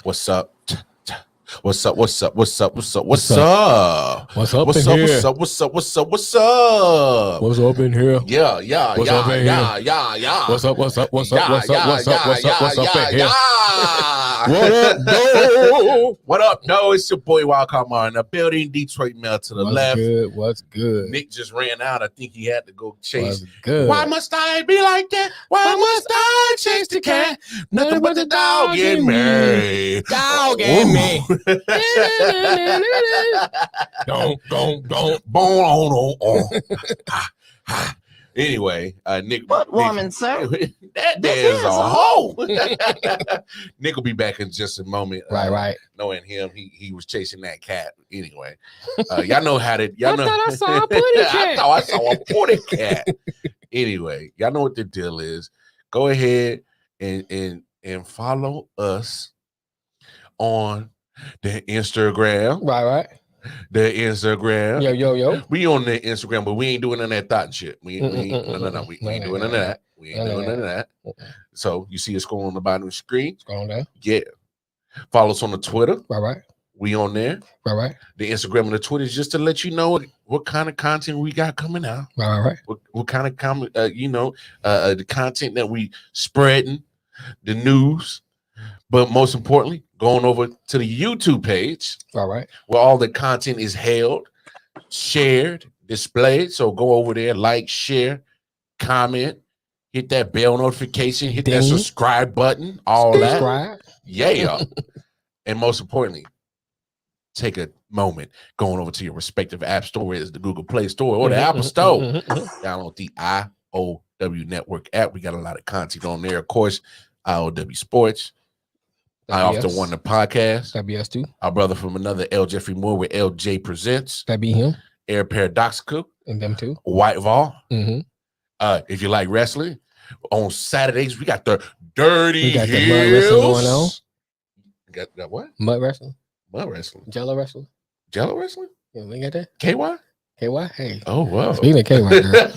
What's up? What's up? What's up? What's up? What's up? What's up? What's up? What's in up? here? What's up? What's up? What's up? What's up? What's up in here? Yeah. What's up in here? Yeah. What's up? What's up? What's up? What's up? What's up? What's up? What's up in here? What up, no? What up, no? It's your boy Wildcard in the building. Detroit Mail to the left. What's good? Nick just ran out. I think he had to go chase. What's good? Why must I be like that? Why must I chase the cat? Nothing but the dog in me. Dog in me. Don't. Anyway, Nick. What woman, sir? That there's a hoe. Nick will be back in just a moment. Right. Knowing him, he was chasing that cat. Anyway, y'all know how to. Y'all know. I saw a putty cat. I thought I saw a putty cat. Anyway, y'all know what the deal is. Go ahead and follow us on the Instagram. Right. The Instagram. Yo. We on the Instagram, but we ain't doing none of that thought and shit. We ain't doing none of that. We ain't doing none of that. So you see a scroll on the bottom of the screen. Scroll down. Yeah. Follow us on the Twitter. Right. We on there. Right. The Instagram and the Twitter is just to let you know what kind of content we got coming out. Right. What kind of the content that we spreading, the news, but most importantly, going over to the YouTube page, Right. where all the content is held, shared, displayed. So go over there, like, share, comment, hit that bell notification, hit that subscribe button, all that. Yeah. And most importantly, take a moment going over to your respective app store, whether it's the Google Play Store or the Apple Store. Download the i.o.w network app. We got a lot of content on there. Of course, i.o.w Sports. I Often Won the podcast. That'd be us too. Our brother from another, L. Jeffrey Moore with LJ Presents. That'd be him. Air Paradoxical. And them too. White Vol. Mm-hmm. If you like wrestling, on Saturdays, we got the Dirty We got Heels. the mud wrestling going on. Got what? Mud wrestling. Mud wrestling. Jello wrestling. Jello wrestling? Yeah, we got that. KY? KY? Hey. Oh, wow. Speaking of KY, girl.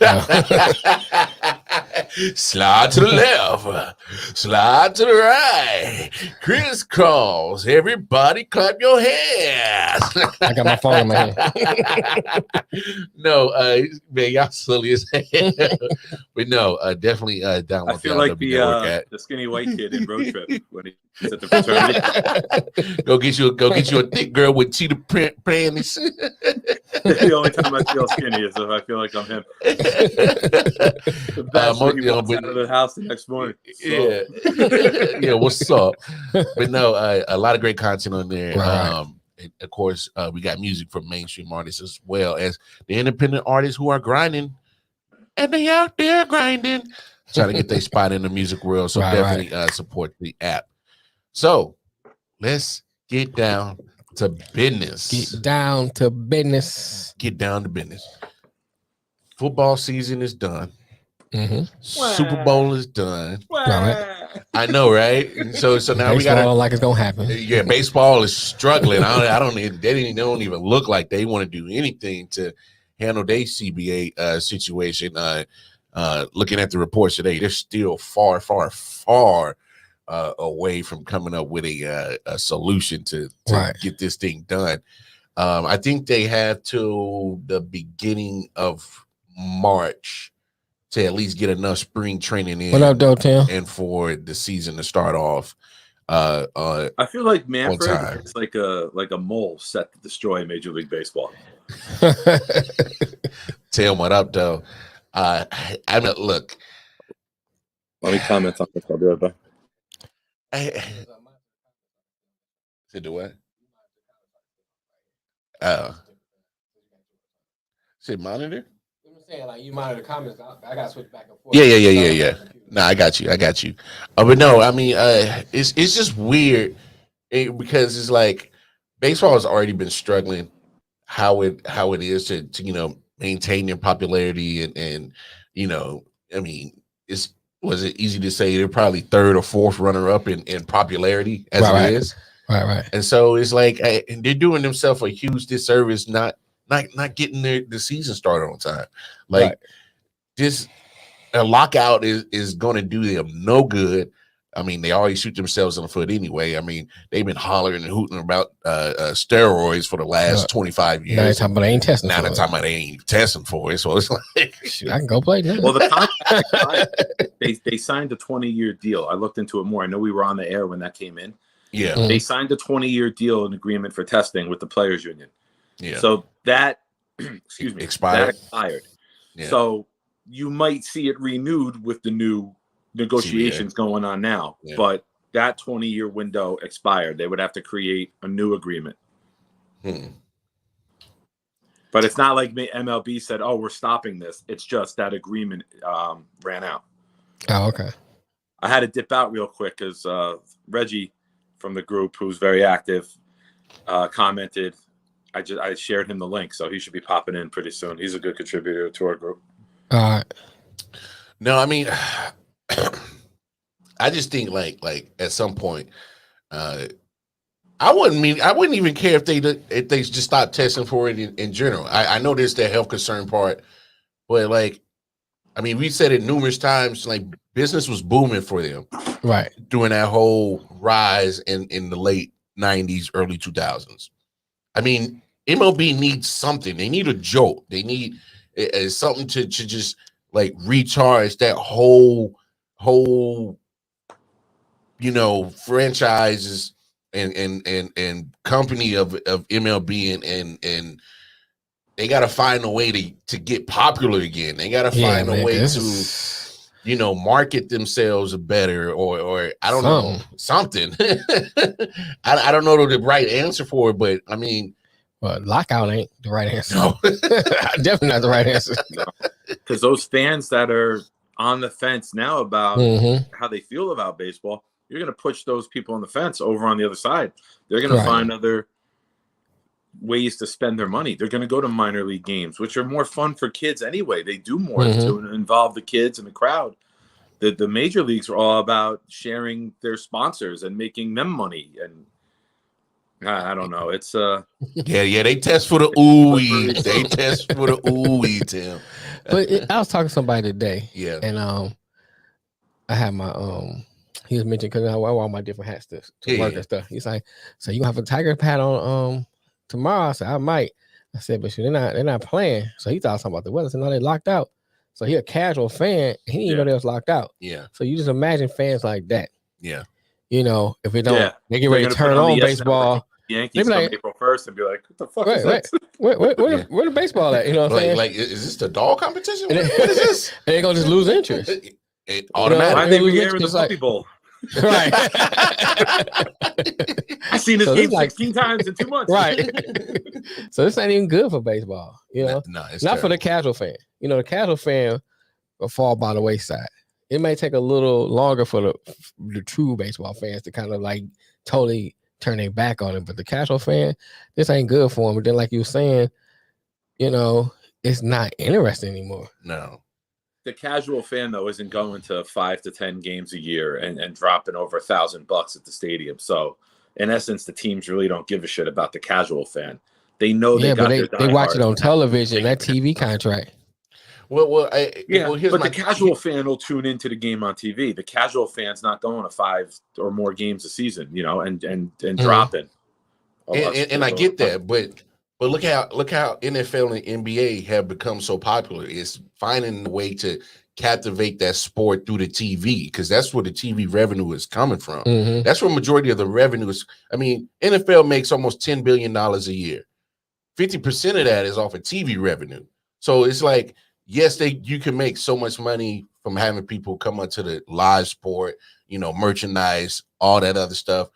Slide to the left, slide to the right, crisscross. Everybody clap your hands. I got my phone in my hand. No, man, y'all silly as hell. But no, definitely download. I feel like the skinny white kid in Road Trip when he's at the fraternity. Go get you a thick girl with cheetah print panties. The only time I feel skinny is if I feel like I'm him. He walks out of the house the next morning. So. Yeah. What's up? But no, a lot of great content on there. Right. And of course, we got music from mainstream artists as well as the independent artists who are grinding, and they out there grinding, trying to get their spot in the music world. So definitely support the app. So let's get down to business. Get down to business. Football season is done. Mm-hmm. Super Bowl is done. Right. I know, right? And so now baseball we got like it's gonna happen. Yeah, baseball is struggling. They don't even look like they want to do anything to handle their CBA situation. Looking at the reports today, they're still far away from coming up with a solution to get this thing done. I think they have till the beginning of March to at least get enough spring training in. What up, though, Tim? And for the season to start off. I feel like Manfred is like a mole set to destroy Major League Baseball. Tim, what up, though? I mean, look. Let me comment on this. I'll be right back. To do what? Said monitor? I'm saying, like, you monitor the comments. I got to switch back and forth. Yeah. No, I got you. But no, I mean, it's just weird because it's like baseball has already been struggling how it is to maintain their popularity and I mean, was it easy to say they're probably third or fourth runner up in popularity as it is. Right. And so it's like and they're doing themselves a huge disservice not getting the season started on time. Like this a lockout is going to do them no good. I mean, they always shoot themselves in the foot anyway. I mean, they've been hollering and hooting about steroids for the last 25 years. Now they're talking about they ain't testing now for they're talking about they ain't testing for it. So it's like, shoot, I can go play now. Well, the contract, they signed a 20-year deal. I looked into it more. I know we were on the air when that came in. Yeah. They signed a 20-year deal and agreement for testing with the players union. Yeah. So that, excuse me, expired. That expired. Yeah. So you might see it renewed with the new negotiations going on now. Yeah. But that 20-year window expired. They would have to create a new agreement. But it's not like MLB said, "Oh, we're stopping this." It's just that agreement ran out. Oh, okay. I had to dip out real quick because Reggie from the group, who's very active, commented. I shared him the link, so he should be popping in pretty soon. He's a good contributor to our group. All right. No, I mean, I just think like at some point, I wouldn't even care if they just start testing for it in general. I know there's the health concern part, but like, I mean, we said it numerous times. Like, business was booming for them, right, during that whole rise in the late '90s, early 2000s. I mean, MLB needs something. They need a jolt. They need something to just like recharge that whole franchises and company of MLB and they got to find a way to get popular again. They got to find a way to market themselves better or I don't know, something. I don't know the right answer for it, but I mean, well, lockout ain't the right answer. No. Definitely not the right answer. Because those fans that are on the fence now about how they feel about baseball, you're going to push those people on the fence over on the other side. They're going to find other ways to spend their money. They're going to go to minor league games, which are more fun for kids anyway. They do more to involve the kids and the crowd. The major leagues are all about sharing their sponsors and making them money. And I don't know. It's yeah. They test for the ooey. They test for the ooey, Tim. But I was talking to somebody today. Yeah, and I had my he was mentioning because I wear all my different hats to work and stuff. He's like, "So you gonna have a Tiger hat on tomorrow?" I said, "I might." I said, "But they're not playing." So he thought something about the weather. So now they locked out. So he a casual fan. He didn't even know they was locked out. Yeah. So you just imagine fans like that. Yeah. If it don't, they get ready to turn on baseball. Yankees come April 1st and be like, "What the fuck is that? Where the baseball at?" You know what I'm saying? Like, is this the dog competition? What is this? And they're gonna just lose interest. Automatically. Why they re-airing the Puppy Bowl? Right. I've seen this game 16 times in 2 months. Right. So this ain't even good for baseball. No, it's not for the casual fan. The casual fan will fall by the wayside. It may take a little longer for the true baseball fans to kind of like totally turn their back on it. But the casual fan, this ain't good for them. But then, like you were saying, it's not interesting anymore. No. The casual fan, though, isn't going to 5 to 10 games a year and dropping over $1,000 at the stadium. So, in essence, the teams really don't give a shit about the casual fan. They know they watch it on television. That TV contract. Well, but the casual fan will tune into the game on TV. The casual fan's not going to 5 or more games a season, and dropping. And I get that, but look how NFL and NBA have become so popular. It's finding a way to captivate that sport through the TV because that's where the TV revenue is coming from. That's where majority of the revenue is. I mean, NFL makes almost $10 billion a year. 50% of that is off of TV revenue. So it's like, yes, you can make so much money from having people come onto the live sport, merchandise, all that other stuff.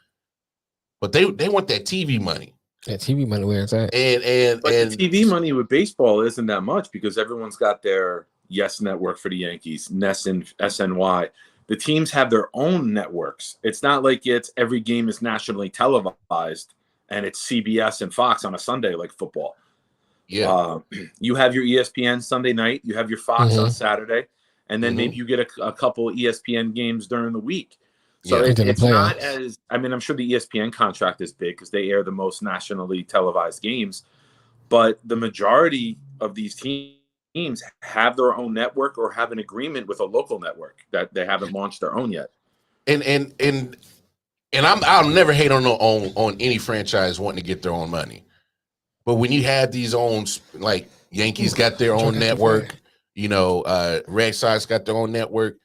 But they want that TV money. That TV money, where it's at. And the TV money with baseball isn't that much because everyone's got their Yes Network for the Yankees, NES and SNY. The teams have their own networks. It's not like every game is nationally televised and it's CBS and Fox on a Sunday like football. Yeah. You have your ESPN Sunday night. You have your Fox on Saturday. And then maybe you get a couple ESPN games during the week. So it's not as – I mean, I'm sure the ESPN contract is big because they air the most nationally televised games. But the majority of these teams have their own network or have an agreement with a local network that they haven't launched their own yet. and I'll never hate on any franchise wanting to get their own money. But when you have these owns, like Yankees got their own network, Red Sox got their own network,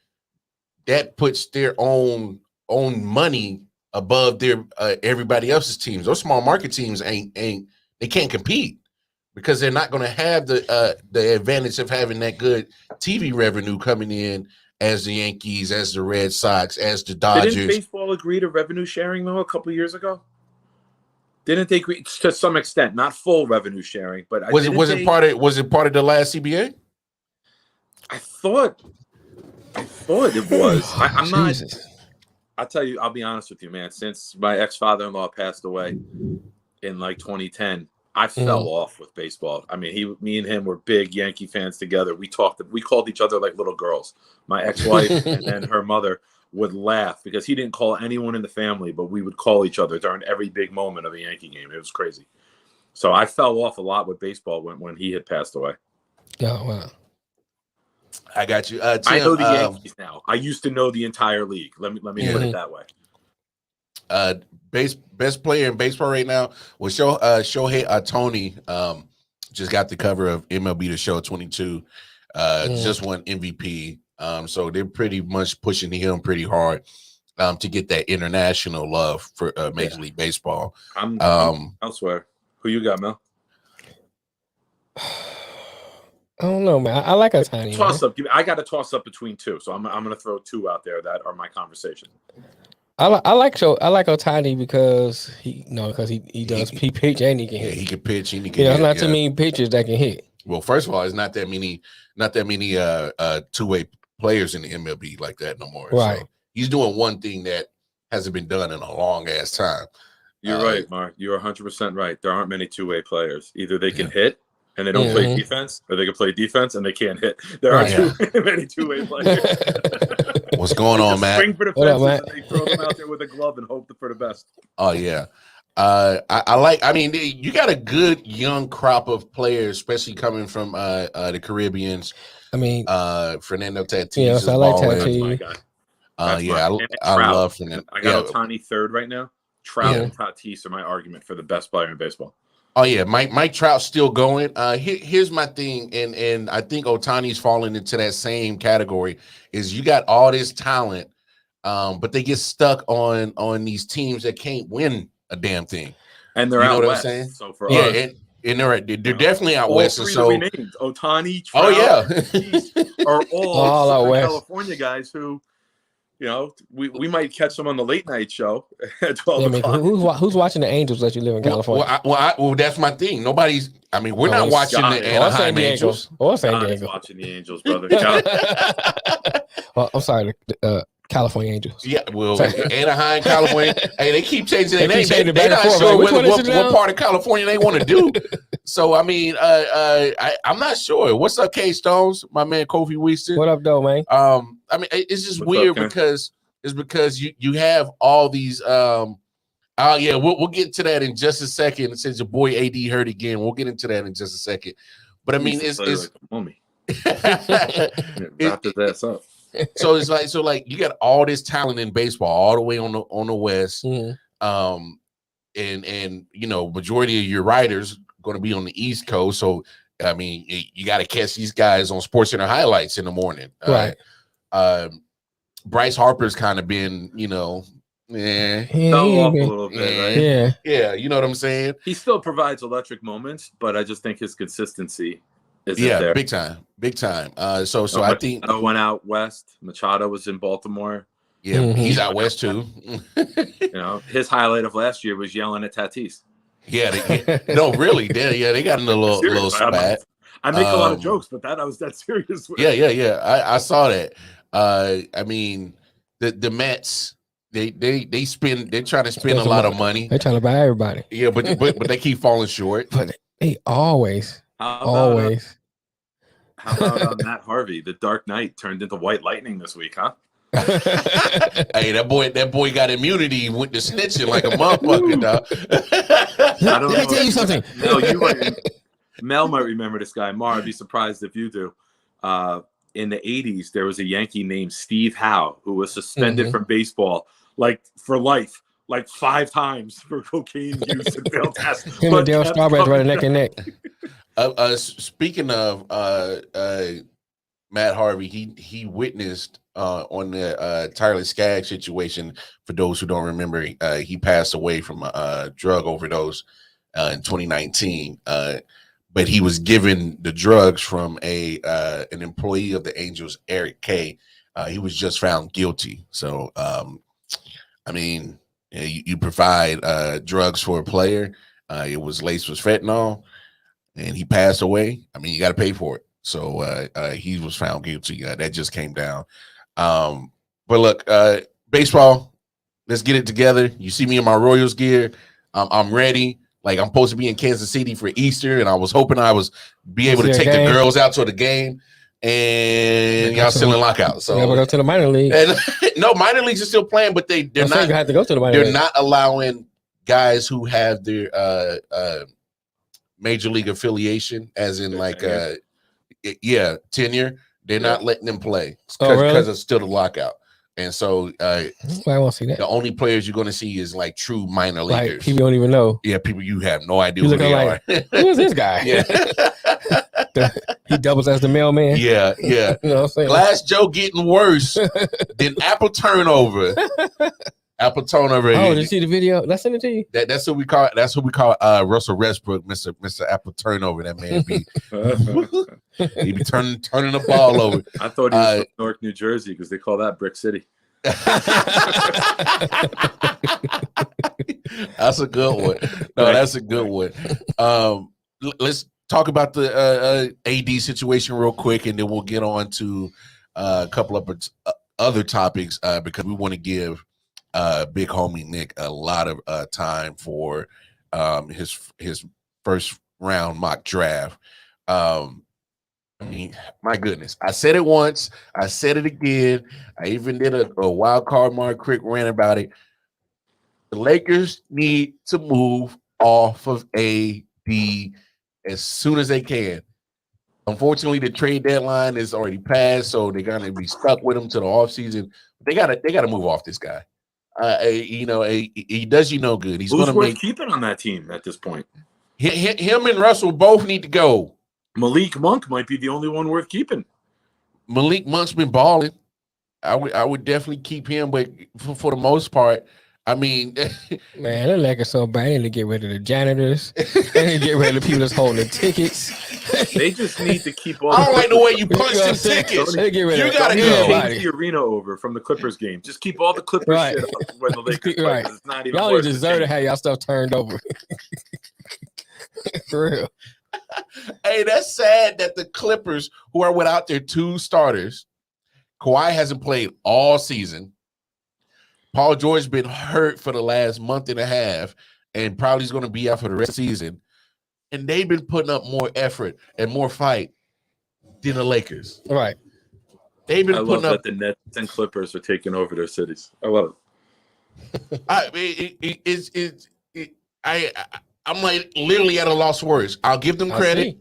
that puts their own money above their everybody else's teams. Those small market teams they can't compete because they're not going to have the advantage of having that good TV revenue coming in as the Yankees, as the Red Sox, as the Dodgers. Didn't baseball agree to revenue sharing though a couple of years ago? Didn't they agree to some extent, not full revenue sharing, but was it part of the last CBA? I thought it was. I'm not. I'll tell you. I'll be honest with you, man. Since my ex-father-in-law passed away in like 2010, I fell off with baseball. I mean, me and him were big Yankee fans together. We called each other like little girls. My ex-wife and then her mother would laugh because he didn't call anyone in the family, but we would call each other during every big moment of a Yankee game. It was crazy. So I fell off a lot with baseball when he had passed away. Oh, wow. I got you. Tim, I know the Yankees now. I used to know the entire league. Let me put it that way. Best player in baseball right now was Shohei Ohtani. Just got the cover of MLB The Show 22. Just won MVP. So they're pretty much pushing him pretty hard to get that international love for Major League Baseball. I'm elsewhere. Who you got, Mel? I don't know, man. I like Ohtani. Toss up. I got to toss up between two, so I'm going to throw two out there that are my conversation. I like Ohtani because he pitch and he can hit. He can pitch and he can. There's not too many pitchers that can hit. Well, first of all, it's not that many two-way players in the MLB like that no more. Right. So he's doing one thing that hasn't been done in a long ass time. You're right, Mark. You're 100% right. There aren't many two-way players. Either they can hit and they don't play defense, or they can play defense and they can't hit. There aren't many two-way players. What's going on, Matt? Spring for the fences and they throw them out there with a glove and hope for the best. Oh yeah. I mean, you got a good young crop of players, especially coming from the Caribbeans. I mean, Fernando Tatis. Yes, I like Tatis. I love Fernando. I got Ohtani third right now. Trout and Tatis are my argument for the best player in baseball. Oh yeah, Mike Trout's still going. Here's my thing, and I think Ohtani's falling into that same category. Is you got all this talent, but they get stuck on these teams that can't win a damn thing, and they're out west. I'm saying? So for us, and they're definitely out west. And so Ohtani, Trout, are all out west. California guys who. We might catch them on the late night show at 12 o'clock. Who's watching the Angels that you live in California? Well, that's my thing. Nobody's. I mean, we're not watching the Anaheim Angels. Watching the Angels, brother. Well, I'm sorry, California Angels. Yeah, well, Anaheim, California. Hey, they keep changing their name. They're not sure what part of California they want to do. So, I mean, I'm not sure. What's up, K-Stones? My man, Kofi Weaston. What up, though, man? I mean, it's just weird because you have all these. We'll get to that in just a second. Since your boy AD hurt again, we'll get into that in just a second. But I mean, it's like a mummy. Wrapped his ass up. So it's like you got all this talent in baseball all the way on the West, and majority of your writers going to be on the East Coast. So I mean, you got to catch these guys on SportsCenter highlights in the morning, right? Bryce Harper's kind of been, fell off a little bit, right? Yeah, you know what I'm saying. He still provides electric moments, but I just think his consistency. There. Big time. So I think Machado went out west. Machado was in Baltimore. Yeah, he's out west too. His highlight of last year was yelling at Tatis. Yeah, no, really, they got in a little spat. I make a lot of jokes, but I was that serious with. Yeah. I saw that. I mean, the Mets. They're trying to spend a lot of money. They're trying to buy everybody. Yeah, but they keep falling short. But they always. How about Matt Harvey? The Dark Knight turned into White Lightning this week, huh? Hey, that boy got immunity. Went to snitching like a motherfucker, dog. I don't know. Let me tell you something. Mel might remember this guy. Mar, I'd be surprised if you do. in the 80s, there was a Yankee named Steve Howe who was suspended from baseball like for life, like 5 times for cocaine use and failed tests. Him and Dale Strawberry running neck and neck. Speaking of Matt Harvey, he witnessed on the Tyler Skaggs situation. For those who don't remember, he passed away from a drug overdose in 2019. But he was given the drugs from an employee of the Angels, Eric Kay. He was just found guilty. So, I mean, you provide drugs for a player. It was laced with fentanyl, and he passed away. I mean, you got to pay for it. So he was found guilty. That just came down. But look, baseball, let's get it together. You see me in my Royals gear. I'm ready. Like, I'm supposed to be in Kansas City for Easter, and I was hoping I was be able to take the girls out to the game, and y'all still in lockout. So go to the minor league. And, no, minor leagues are still playing, but they're not. Have to go to the minor league. They're not allowing guys who have their major league affiliation, as in tenure. They're not letting them play because it's still the lockout. And so I won't see that. The only players you're going to see is like true minor leaguers. Like people don't even know. Yeah, people you have no idea who they are. Who is this guy? Yeah. He doubles as the mailman. Yeah. You know what I'm saying? Glass Joe getting worse than apple turnover. Apple turnover. Oh, did you see the video? Let's send it to you. That's what we call. That's what we call Russell Westbrook, Mr. Apple turnover. That man be he be turning the ball over. I thought he was from Newark, New Jersey, because they call that Brick City. That's a good one. No, that's a good one. Let's talk about the AD situation real quick, and then we'll get on to a couple of other topics because we want to give big homie Nick a lot of time for his first round mock draft. I mean, my goodness, I said it once, I said it again. I even did a wild card Mark Crick rant about it. The Lakers need to move off of AD as soon as they can. Unfortunately, the trade deadline is already passed, so they're gonna be stuck with him to the offseason. They gotta move off this guy. He does you no good. He's Who's gonna worth keeping on that team at this point? Him and Russell both need to go. Malik Monk might be the only one worth keeping. Malik Monk's been balling. I would definitely keep him, but for the most part, I mean, man, the Lakers so bad. They need to get rid of the janitors. They need to get rid of the people that's holding the tickets. They just need to keep all. I don't like the way you punch them tickets. You gotta go. Change the arena over from the Clippers game. Just keep all the Clippers shit up when the Lakers play. It's not even. Y'all deserve to have y'all stuff turned over. For real. Hey, that's sad that the Clippers, who are without their 2 starters, Kawhi hasn't played all season. Paul George's been hurt for the last month and a half, and probably is going to be out for the rest of the season. And they've been putting up more effort and more fight than the Lakers. Right. They've been putting up. That the Nets and Clippers are taking over their cities. I love it. I'm like literally at a loss for words. I'll give them credit.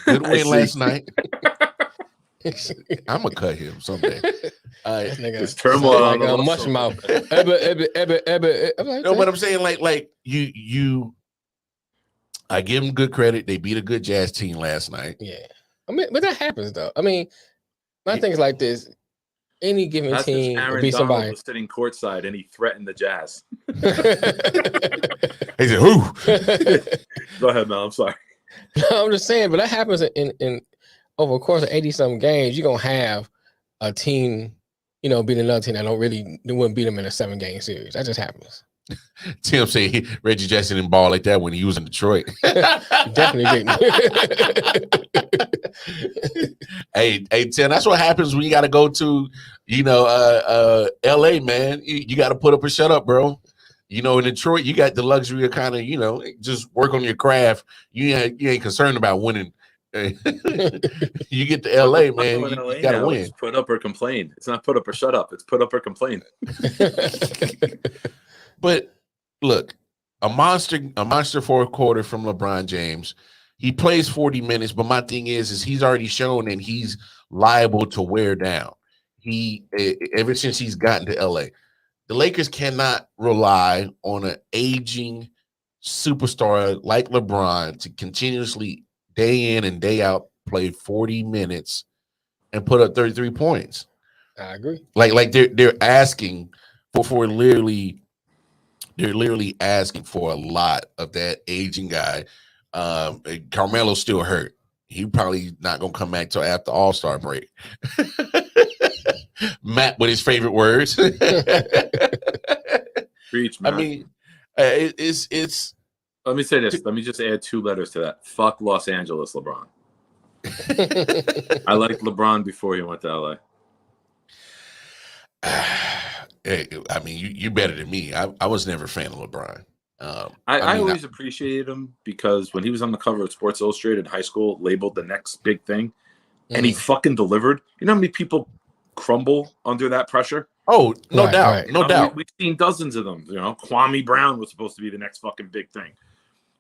Good win last night. I'm gonna cut him someday. It's turmoil like a mush mouth. No, but I'm saying like you. I give them good credit. They beat a good Jazz team last night. Yeah, I mean, but that happens though. I mean, my thing is like this: any given team will be somebody. Was sitting courtside and he threatened the Jazz. He said, "Who?" Go ahead, Mel. I'm sorry. No, I'm just saying, but that happens in over the course of 80-something games. You're gonna have a team, beat another team that wouldn't beat them in a 7-game series. That just happens. Tim said Reggie Jackson didn't ball like that when he was in Detroit. Definitely didn't. Hey, Tim, that's what happens when you got to go to, LA, man. You got to put up or shut up, bro. In Detroit, you got the luxury of kind of, just work on your craft. You ain't concerned about winning. You get to LA, man. You got to win. It's put up or complain. It's not put up or shut up. It's put up or complain. But look, a monster fourth quarter from LeBron James. He plays 40 minutes, but my thing is he's already shown that he's liable to wear down. Ever since he's gotten to LA, the Lakers cannot rely on an aging superstar like LeBron to continuously day in and day out play 40 minutes and put up 33 points. I agree. Like they're asking for literally asking for a lot of that aging guy. Carmelo's still hurt. He probably not gonna come back till after All-Star break. Matt with his favorite words. Preach, man. I mean, it's. Let me say this. Let me just add 2 letters to that. Fuck Los Angeles, LeBron. I liked LeBron before he went to LA. I mean, you better than me. I was never a fan of LeBron. I always appreciated him because when he was on the cover of Sports Illustrated in high school, labeled the next big thing, and he fucking delivered. You know how many people crumble under that pressure? Oh, no doubt. No doubt. We've seen dozens of them. You know, Kwame Brown was supposed to be the next fucking big thing.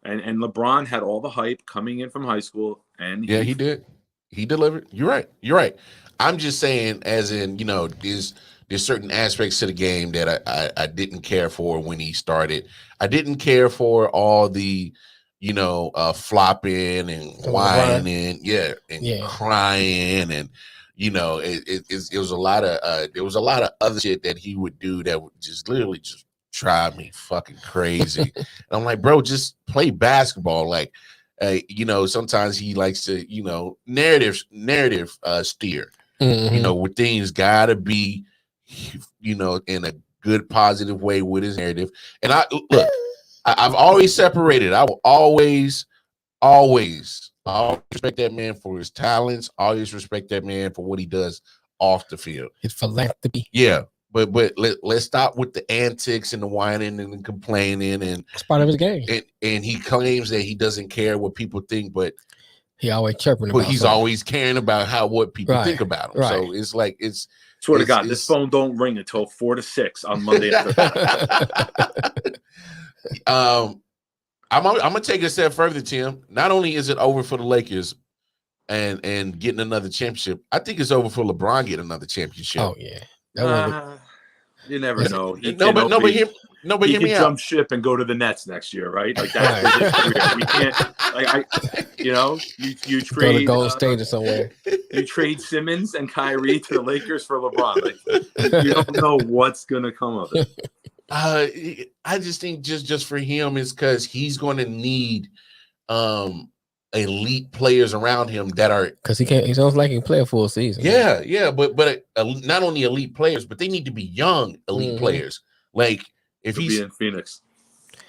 And LeBron had all the hype coming in from high school. And he did. He delivered. You're right. I'm just saying, as in, there's certain aspects to the game that I didn't care for when he started. I didn't care for all the, flopping and whining, and crying, and it was a lot of there was a lot of other shit that he would do that would just literally just drive me fucking crazy. And I'm like, bro, just play basketball. Like, sometimes he likes to, narrative steer. Where things gotta be, in a good positive way with his narrative. And I've always separated. I will always respect that man for his talents. Always respect that man for what he does off the field. His philanthropy. Yeah. But let's stop with the antics and the whining and the complaining, and it's part of his game. And he claims that he doesn't care what people think, but he always chirping. But he's always caring about what people think about him. Right. So it's like swear to God, this phone don't ring until 4 to 6 on Monday. I'm gonna take it a step further, Tim. Not only is it over for the Lakers and getting another championship, I think it's over for LeBron getting another championship. Oh yeah. You never know. He can jump ship and go to the Nets next year, right? Like that. We can't. You trade go to Golden State or somewhere. You trade Simmons and Kyrie to the Lakers for LeBron. Like, you don't know what's gonna come of it. I just think just for him is because he's going to need elite players around him that are because he can't. He sounds like he can play a full season. Yeah, but not only elite players, but they need to be young elite players. Like if he's in Phoenix,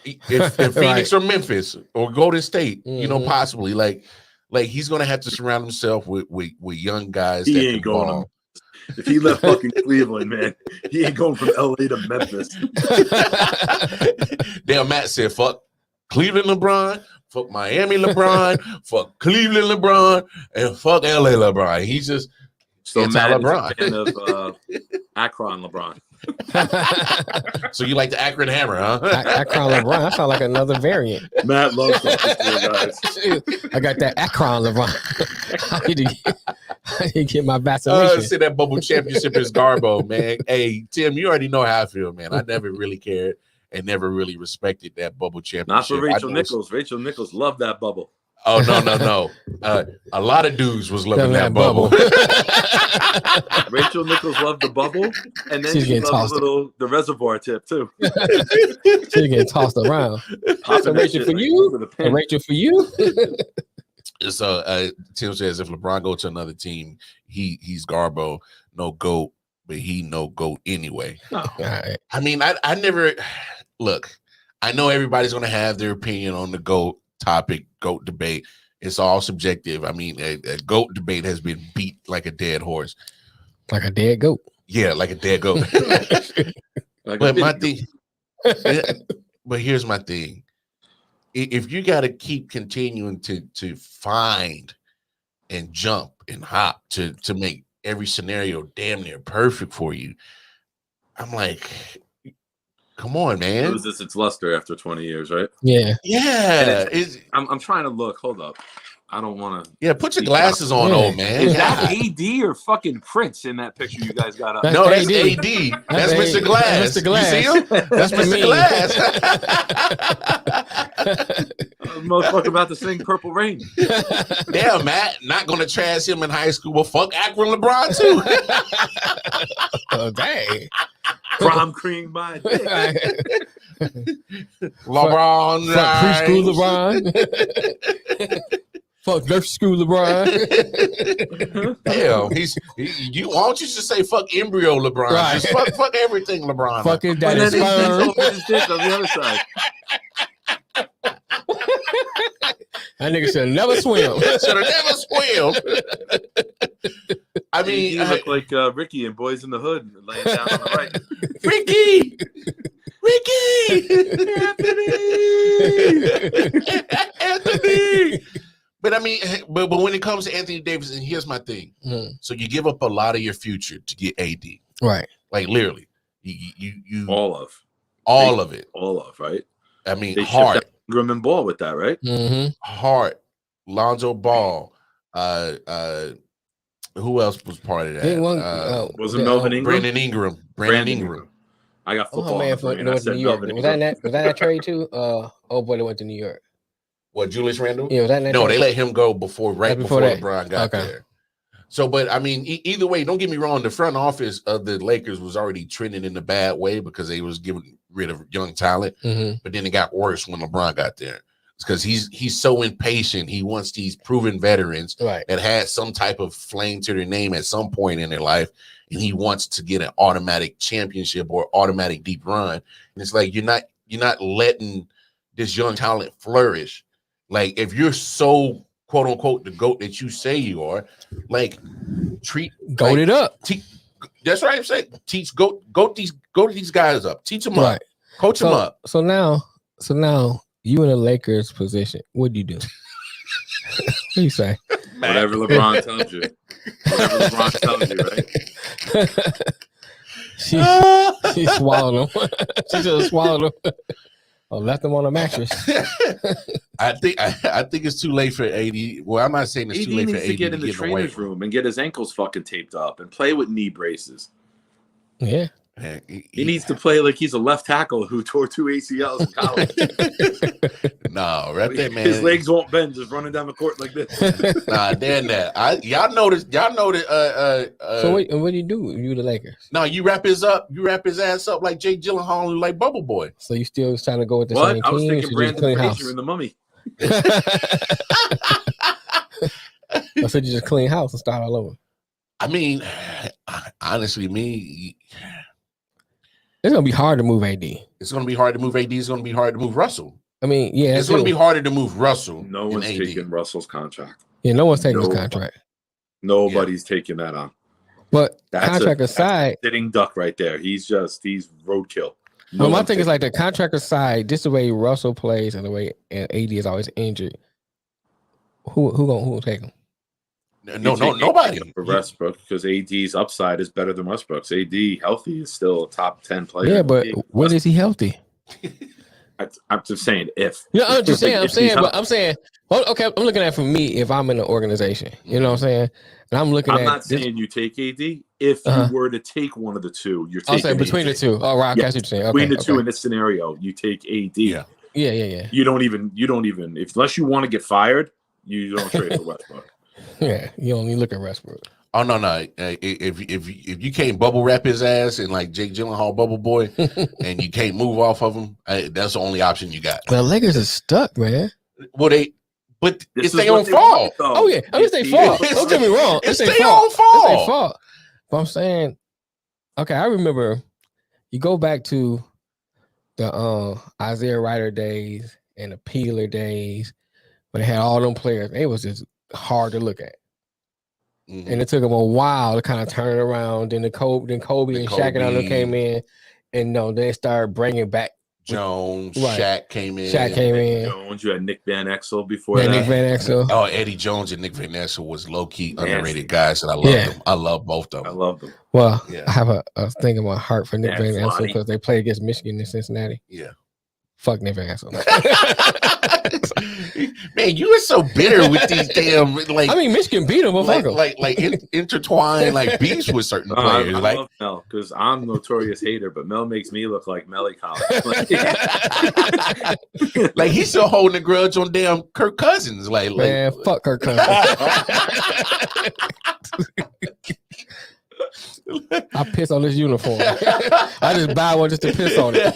if Phoenix or Memphis or Golden State, possibly like he's going to have to surround himself with young guys. He ain't going. If he left fucking Cleveland, man, he ain't going from LA to Memphis. Damn, Matt said, "Fuck Cleveland LeBron, fuck Miami LeBron, fuck Cleveland LeBron, and fuck LA LeBron." He's just anti-LeBron. Fan of Akron LeBron. So you like the Akron Hammer, huh? Akron LeBron. That sounds like another variant. Matt loves that, guys. I got that Akron LeBron. I need to get my vaccination. See that bubble championship is Garbo, man. Hey, Tim, you already know how I feel, man. I never really cared and never really respected that bubble championship. Not for Rachel Nichols. Rachel Nichols loved that bubble. Oh, no. A lot of dudes was loving that bubble. Rachel Nichols loved the bubble, and then she loved the reservoir tip, too. She's getting tossed around. So Rachel for you? And Rachel for you? So Tim says if LeBron goes to another team, he's Garbo, no GOAT, but he no GOAT anyway. Oh. Right. I mean, I never look. I know everybody's gonna have their opinion on the GOAT topic, GOAT debate. It's all subjective. I mean, a GOAT debate has been beat like a dead horse, like a dead goat. Yeah, like a dead goat. But my thing, but here's my thing. If you got to keep continuing to find and jump and hop to make every scenario damn near perfect for you, I'm like, Come on, man. Loses its luster after 20 years, right? Yeah. Yeah. I'm trying to look. Hold up. I don't want to. Yeah, put your glasses on, old man. Is that AD or fucking Prince in that picture you guys got up? No, that's AD. That's Mr. Glass. Mr. Glass. You see him? That's Mr. Glass. Motherfucker about to sing Purple Rain. Yeah, Matt. Not going to trash him in high school, but fuck Akron LeBron, too. Oh, dang. Prom cream by dick. LeBron. Fuck preschool LeBron. Fuck nurse school LeBron. Damn, why don't you just say fuck embryo LeBron? Right. Just fuck everything LeBron. Fuck his daddy's sperm. His dick on the other side. That nigga should never swim. Should have never swim. I mean, you look like Ricky in Boys in the Hood laying down on the right. Ricky, Anthony. But I mean, but when it comes to Anthony Davis, and here's my thing. So you give up a lot of your future to get AD, right? Like literally, you all of it, right? I mean, they Hart, Ingram and Ball with that, right? Hart, Lonzo Ball, who else was part of that? Was it Melvin Ingram? Brandon Ingram. I got football. Oh man, went to New York. Was that trade too? Oh boy, they went to New York. What, Julius Randle? Yeah, was that no, they let him go before LeBron got there. So, but I mean, either way, don't get me wrong. The front office of the Lakers was already trending in a bad way because they was getting rid of young talent. But then it got worse when LeBron got there. It's because he's so impatient. He wants these proven veterans that had some type of flame to their name at some point in their life, and he wants to get an automatic championship or automatic deep run. And it's like you're not letting this young talent flourish. Like, if you're so quote unquote the GOAT that you say you are, like goat it up. That's right. I'm saying go these guys up. Teach them up. Coach them up. So now you in a Lakers position. What do you do? What do you say? Whatever LeBron tells you. Whatever LeBron tells you, right? She swallowed him. She just swallowed him. Or left him on a mattress. I think it's too late for AD. Well, I'm not saying it's too late for AD to get in the trainer's room and get his ankles fucking taped up and play with knee braces. Yeah. Man, he needs to play like he's a left tackle who tore 2 ACLs in college. No, right there, man. His legs won't bend, just running down the court like this. Nah, damn that. Y'all know this. So what do you do? You the Lakers? No, you wrap his ass up like Jake Gyllenhaal, like Bubble Boy. So you still trying to go with the same team? I was thinking Brandon Fraser in The Mummy. I said you just clean house and start all over. I mean, honestly, it's gonna be hard to move AD. It's gonna be hard to move AD. It's gonna be hard to move Russell. I mean, yeah, it's gonna be harder to move Russell. No one's taking Russell's contract. Yeah, no one's taking his contract. Nobody's taking that on. But contract aside, sitting duck right there. He's roadkill. My thing is like the contract aside, just the way Russell plays and the way AD is always injured. Who gonna take him? No, nobody. For Westbrook, because AD's upside is better than Westbrook's. AD healthy is still a top 10 player. Yeah, but when is he healthy? I'm just saying if. No, I'm just saying. I'm saying. Well, okay, I'm looking at it for me if I'm in an organization. You know what I'm saying? And I'm not saying you take AD. If you were to take one of the two, you're taking. I'll say between the two. Oh, right. I guess what you're saying. Okay, between the two in this scenario, you take AD. Yeah. You don't even unless you want to get fired, you don't trade for Westbrook. Yeah, you only look at Westbrook. Oh no! If you can't bubble wrap his ass and like Jake Gyllenhaal Bubble Boy, and you can't move off of him, that's the only option you got. The Lakers are stuck, man. Well, it's their own fault. Oh yeah, it's their fault. Don't get me wrong. It's their own fault. It's their fault. But I'm saying, okay, I remember you go back to the Isaiah Ryder days and the Peeler days, when they had all them players. It was just hard to look at. And it took them a while to kind of turn it around. Then Kobe and Shaq and all them came in, and they started bringing back Jones, Right. Shaq came in. Jones, you had Nick Van Exel before that. Nick Van Exel. Oh, Eddie Jones and Nick Van Exel was low-key underrated guys, and I love them. I love both of them. I love them. Well, I have a thing in my heart for Nick Van Exel because they played against Michigan in Cincinnati. Yeah. Fuck Nick Van Exel. Man, you are so bitter with these damn Michigan beat him, intertwined beefs with certain players. I love Mel because I'm a notorious hater, but Mel makes me look like Melly Collins. He's still holding a grudge on damn Kirk Cousins. Man, fuck Kirk Cousins. I piss on this uniform. I just buy one just to piss on it.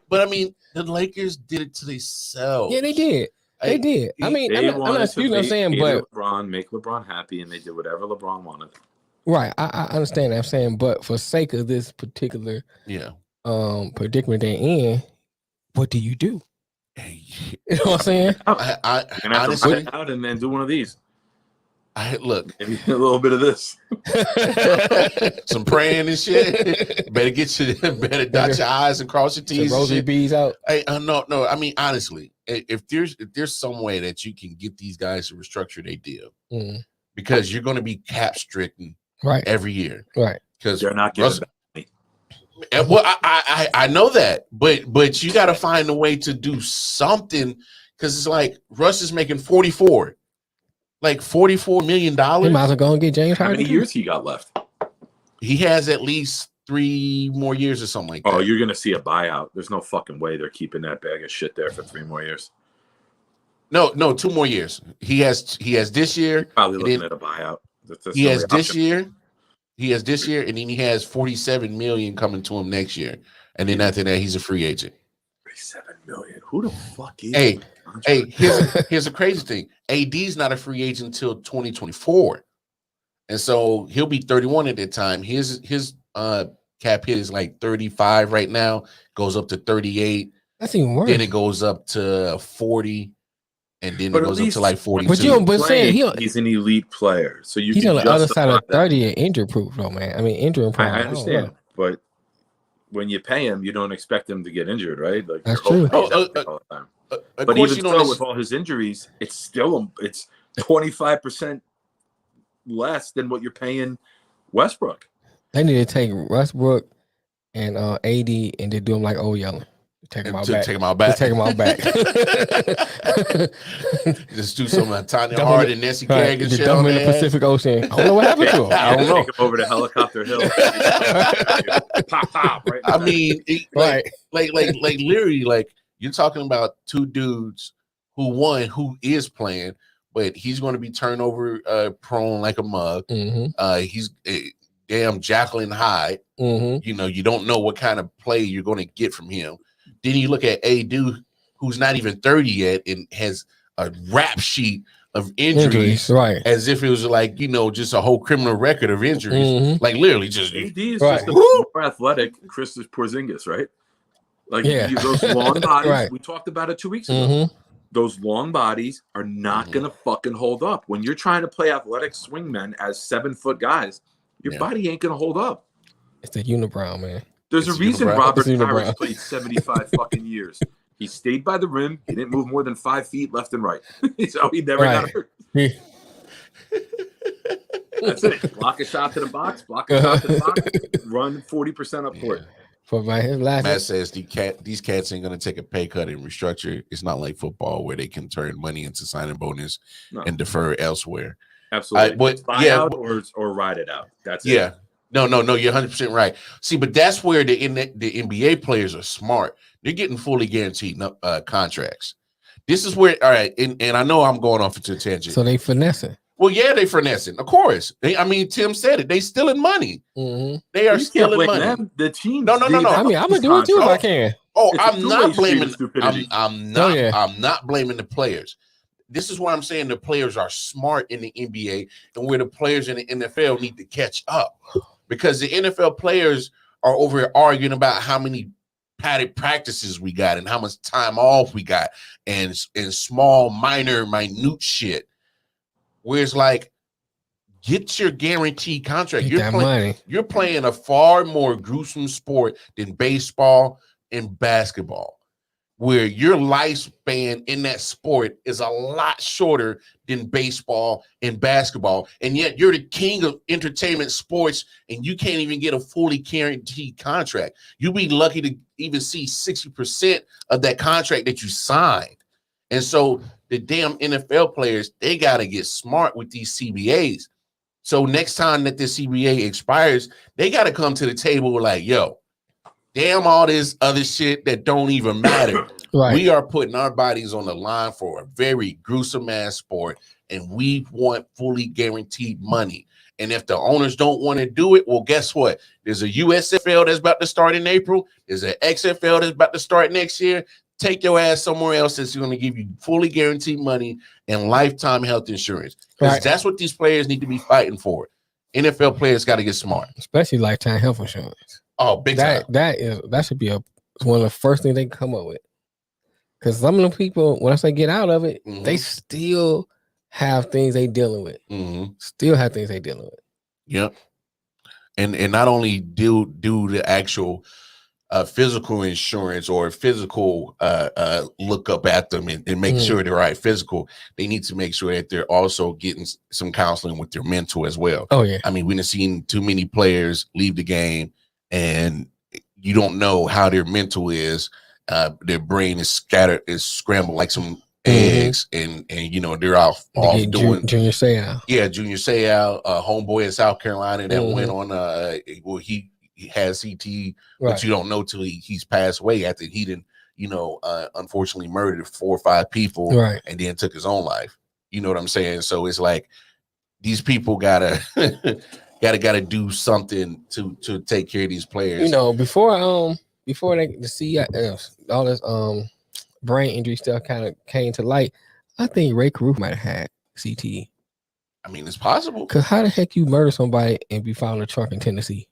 But the Lakers did it to themselves. Yeah, they did. They did. I'm not excusing what I'm saying, but LeBron, make LeBron happy, and they did whatever LeBron wanted. Right, I understand that. I'm saying, but for sake of this particular predicament they're in, what do you do? You know what I'm saying? I honestly out and then do one of these. Look, maybe a little bit of this, some praying and shit. Better dot your I's and cross your T's. Rosary beads out. No. Honestly, if there's some way that you can get these guys to restructure their deal, because you're going to be cap stricken every year, right? Because they're not giving back. Well, I know that, but you got to find a way to do something, because it's like Russ is making 44. $44 million. He might as well go and get James Harden. How many years he got left? He has at least 3 more years or something like that. Oh, you're gonna see a buyout. There's no fucking way they're keeping that bag of shit there for 3 more years. No, 2 more years. He has this year. Probably looking at a buyout. He has this year, and then he has $47 million coming to him next year, and then after that, he's a free agent. $47 million. Who the fuck is? Hey, here's a crazy thing. AD's not a free agent until 2024, and so he'll be 31 at that time. His cap hit is 35 right now. Goes up to 38. That's even worse. Then it goes up to 40, and then it goes up to 42. But he's an elite player, so he's on the other side of 30 and injury proof, though, man. Injury proof. I understand, but when you pay him, you don't expect him to get injured, right? That's true. All the time. But even so, with all his injuries, it's 25% less than what you're paying Westbrook. They need to take Westbrook and AD and just do them like Yellen. Take him out back. Take him out back. Just take him out back. Just do some Tanya Hard and Nancy Kerrigan shit dump him in the Pacific Ocean. I don't know what happened to him. I don't know. Take him over to Helicopter Hill. Pop, right. Literally, you're talking about 2 dudes who is playing, but he's going to be turnover prone like a mug. He's damn Jacqueline Hyde. You don't know what kind of play you're going to get from him. Then you look at AD, who's not even 30 yet and has a rap sheet of injuries, right? As if it was just a whole criminal record of injuries. Literally, just AD is just a more athletic Kristaps Porzingis, right? Those long bodies. We talked about it 2 weeks ago. Those long bodies are not going to fucking hold up. When you're trying to play athletic swingmen as 7-foot guys, your body ain't going to hold up. It's the unibrow, man. There's a reason Robert Parish played 75 fucking years. He stayed by the rim. He didn't move more than 5 feet left and right. So he never got hurt. That's it. Block a shot to the box, run 40% up court. Matt says these cats ain't going to take a pay cut and restructure. It's not like football where they can turn money into signing bonus and defer elsewhere. Absolutely. Or ride it out. That's it. Yeah. No, you're 100% right. See, but that's where the NBA players are smart. They're getting fully guaranteed contracts. This is where, all right, and I know I'm going off into a tangent. So they finessing. Well, yeah, they finessing. Of course. Tim said it. They stealing money. They are stealing money. Them. The team. No. I'm gonna do it too if I can. I'm not blaming. I'm not blaming the players. This is what I'm saying. The players are smart in the NBA, and where the players in the NFL need to catch up, because the NFL players are over here arguing about how many padded practices we got and how much time off we got, and small, minute shit. Whereas, Get your guaranteed contract. Money. You're playing a far more gruesome sport than baseball and basketball, where your lifespan in that sport is a lot shorter than baseball and basketball. And yet you're the king of entertainment sports and you can't even get a fully guaranteed contract. You'll be lucky to even see 60% of that contract that you signed. And so the damn NFL players, they got to get smart with these CBAs. So next time that this CBA expires, they got to come to the table like, yo, damn all this other shit that don't even matter. Right. We are putting our bodies on the line for a very gruesome ass sport, and we want fully guaranteed money. And if the owners don't want to do it, well, guess what? There's a USFL that's about to start in April. There's an XFL that's about to start next year. Take your ass somewhere else that's going to give you fully guaranteed money and lifetime health insurance. Because that's what these players need to be fighting for. NFL players got to get smart. Especially lifetime health insurance. Oh, big time. That should be one of the first things they come up with. Because some of the people, once they get out of it, they still have things they dealing with. Still have things they dealing with. Yep. And not only do the actual physical insurance or physical look up at them and make sure they're right physical, they need to make sure that they're also getting some counseling with their mental as well. Oh, yeah. I mean, we've seen too many players leave the game and you don't know how their mental is. Their brain is scrambled like some eggs, and you know they're off doing Junior Seau. Yeah, Junior Seau, homeboy in South Carolina that went on. Well, he has CT, but you don't know till he's passed away after he didn't, unfortunately murdered 4 or 5 people, and then took his own life. You know what I'm saying? So it's like these people gotta do something to take care of these players. Before they see all this brain injury stuff kind of came to light, I think Ray Caruth might have had CTE. I mean, it's possible. Because how the heck you murder somebody and be found in a truck in Tennessee?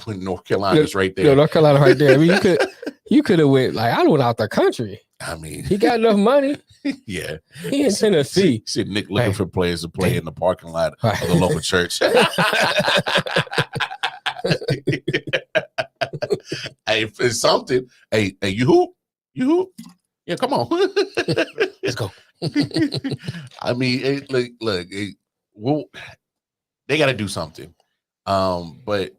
When North Carolina's right there. Yeah, North Carolina right there. I mean, you could have went I went out the country. I mean, he got enough money. Yeah, he in Tennessee. See Nick looking for players to play in the parking lot of the local church. Hey, it's something. Hey, you hoop? Yeah, come on. Let's go. I mean, look, they got to do something. But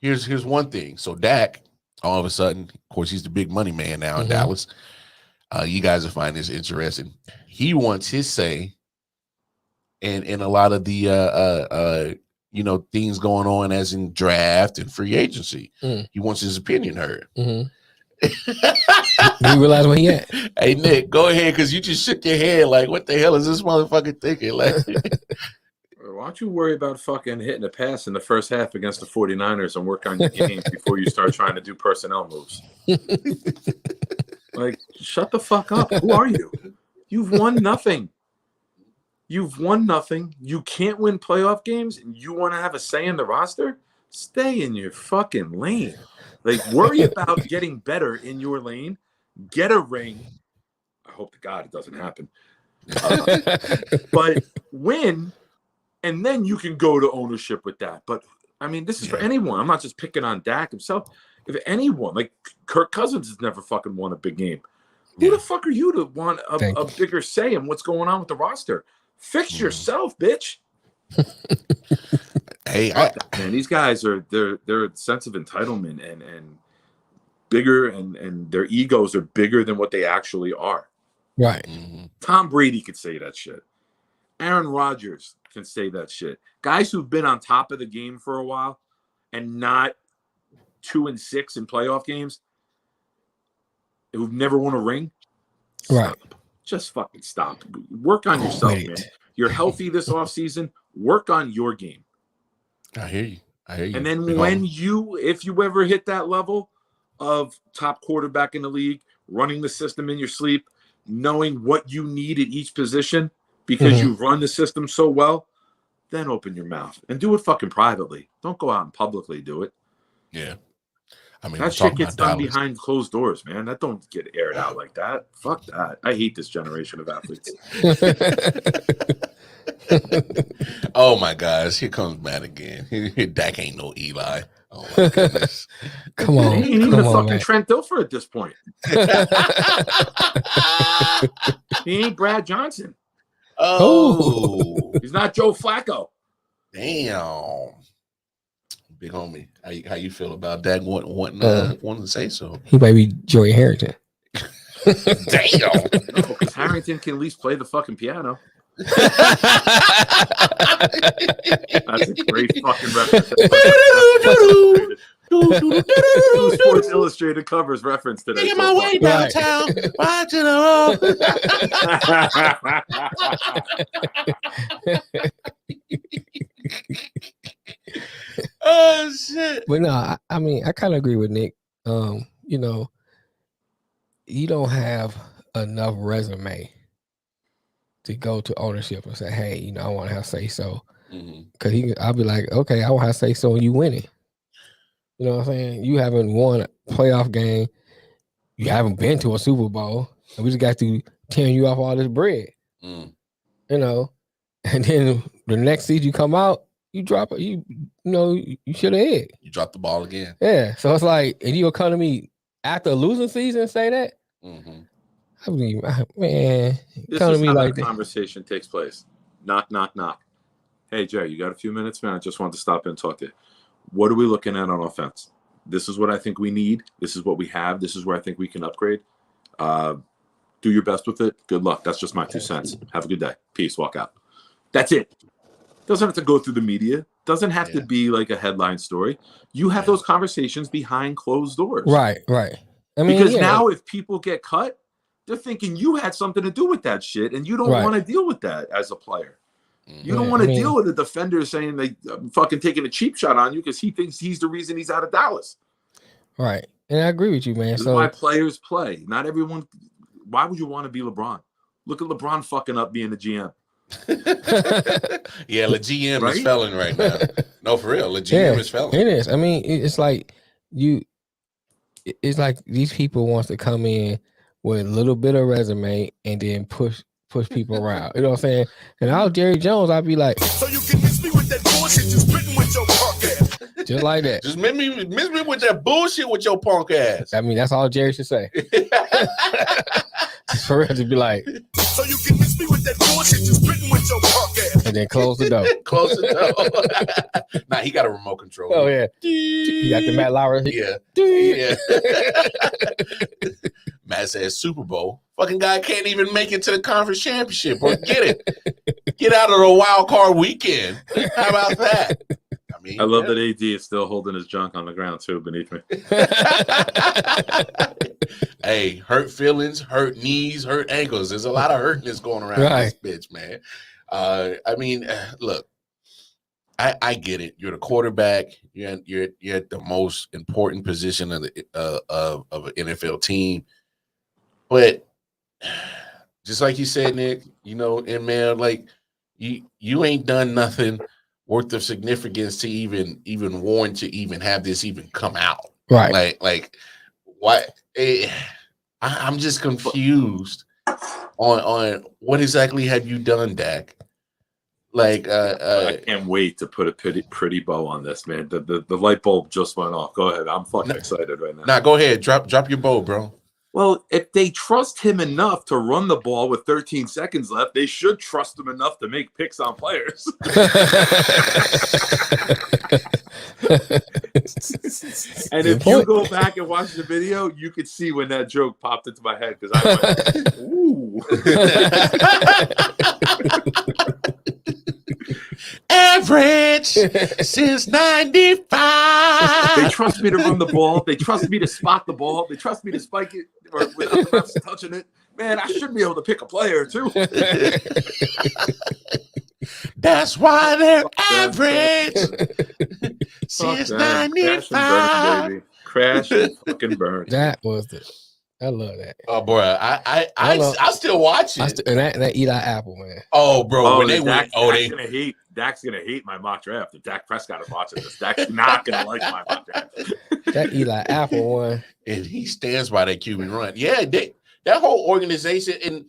here's one thing. So Dak, all of a sudden, of course, he's the big money man now in Dallas. You guys will find this interesting. He wants his say in a lot of the things going on as in draft and free agency. He wants his opinion heard. You realize where he at? Hey, Nick, go ahead, because you just shook your head like, what the hell is this motherfucker thinking? Like, why don't you worry about fucking hitting a pass in the first half against the 49ers and work on your game before you start trying to do personnel moves? Like, shut the fuck up. Who are you? You've won nothing. You've won nothing. You can't win playoff games, and you want to have a say in the roster? Stay in your fucking lane. Like, worry about getting better in your lane. Get a ring. I hope to God it doesn't happen. But win, and then you can go to ownership with that. But, I mean, this is for anyone. I'm not just picking on Dak himself. If anyone, like Kirk Cousins has never fucking won a big game. Who the fuck are you to want a bigger say in what's going on with the roster? Fix yourself, bitch. Hey, man, these guys are their sense of entitlement and bigger, and their egos are bigger than what they actually are. Right. Tom Brady could say that shit. Aaron Rodgers can say that shit. Guys who've been on top of the game for a while and not 2-6 in playoff games, who've never won a ring. Right. Just fucking stop. Work on yourself, man. You're healthy this offseason. Work on your game. I hear you. And then if you ever hit that level of top quarterback in the league, running the system in your sleep, knowing what you need at each position because you run the system so well, then open your mouth and do it fucking privately. Don't go out and publicly do it. Yeah. I mean, that shit gets done behind closed doors, man. That don't get aired out like that. Fuck that. I hate this generation of athletes. Oh my gosh, here comes Matt again. Dak ain't no Eli. Oh my goodness. Come on. He ain't even a fucking Trent Dilfer at this point. He ain't Brad Johnson. Oh. He's not Joe Flacco. Damn. Big homie. How you feel about Dak wanting to say so? He might be Joey Harrington. Damn. No, because Harrington can at least play the fucking piano. That's a great fucking reference. Sports Illustrated covers reference today. Making my way downtown. Right to the road. Oh shit. But no, I mean, I kind of agree with Nick. You know, you don't have enough resume to go to ownership and say, hey, you know, I want to have say so. Because I'll be like, okay, I want to have say so and you winning. You know what I'm saying? You haven't won a playoff game. You haven't been to a Super Bowl. And we just got to tearing you off all this bread. You know, and then the next season you come out, you drop it. You should have hit. You dropped the ball again. Yeah. So it's like, and you'll come to me after a losing season and say that? I mean, man, this come is to me how like that conversation takes place. Knock, knock, knock. Hey, Jerry, you got a few minutes, man? I just wanted to stop in and talk to you. What are we looking at on offense? This is what I think we need. This is what we have. This is where I think we can upgrade. Do your best with it. Good luck. That's just my 2 cents. Have a good day. Peace. Walk out. That's it. Doesn't have to go through the media. Doesn't have to be like a headline story. You have those conversations behind closed doors. Right. I mean, because now if people get cut, they're thinking you had something to do with that shit, and you don't want to deal with that as a player. You don't want to deal with a defender saying they fucking taking a cheap shot on you because he thinks he's the reason he's out of Dallas. Right. And I agree with you, man. This is why players play. Not everyone. Why would you want to be LeBron? Look at LeBron fucking up being the GM. Yeah, the GM is failing right now. No, for real. The GM is failing. It is. I mean, it's like it's like these people wants to come in with a little bit of resume and then push people around. You know what I'm saying? And I was Jerry Jones, I'd be like, so you can miss me with that bullshit just written with your punk ass. Just like that. Just miss me with that bullshit with your punk ass. I mean, that's all Jerry should say. For real, to be like, so you can miss me with that bullshit just written with your punk ass. And then close the door. Close the door. Nah, he got a remote control. Oh, yeah. You got the Matt Lauer. Yeah. Matt says Super Bowl. Fucking guy can't even make it to the conference championship or get it. Get out of the wild card weekend. How about that? I mean, I love that AD is still holding his junk on the ground too beneath me. Hey, hurt feelings, hurt knees, hurt ankles. There's a lot of hurtness going around this bitch, man. I mean, look, I get it. You're the quarterback. You're at the most important position of an NFL team. But just like you said, Nick, you know, and man, like you ain't done nothing worth of significance to even warrant to even have this even come out. Right. Like what? I'm just confused on what exactly have you done, Dak? Like I can't wait to put a pretty bow on this, man. The light bulb just went off. Go ahead. I'm fucking excited right now. Nah, go ahead. Drop your bow, bro. Well, if they trust him enough to run the ball with 13 seconds left, they should trust him enough to make picks on players. And if you go back and watch the video, you could see when that joke popped into my head because I went, ooh. Average since 95. They trust me to run the ball. They trust me to spot the ball. They trust me to spike it or without the refs touching it. Man, I should be able to pick a player too. That's why they're average since 95. Crash and fucking burn. That was I love that. Oh, bro, I still watch it. And that Eli Apple, man. Oh, bro, when they Dak's gonna hate my mock draft. If Dak Prescott is watching this, Dak's not gonna like my mock draft. That Eli Apple one, and he stands by that QB run. Yeah, that whole organization, and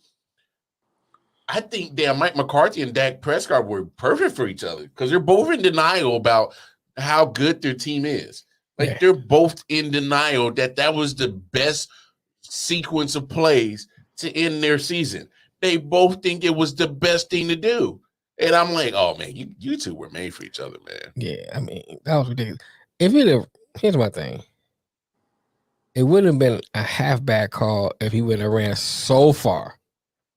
I think Mike McCarthy and Dak Prescott were perfect for each other because they're both in denial about how good their team is. Like they're both in denial that was the best sequence of plays to end their season. They both think it was the best thing to do. And I'm like, oh man, you two were made for each other, man. Yeah, I mean, that was ridiculous. Here's my thing. It wouldn't have been a half bad call if he wouldn't have ran so far.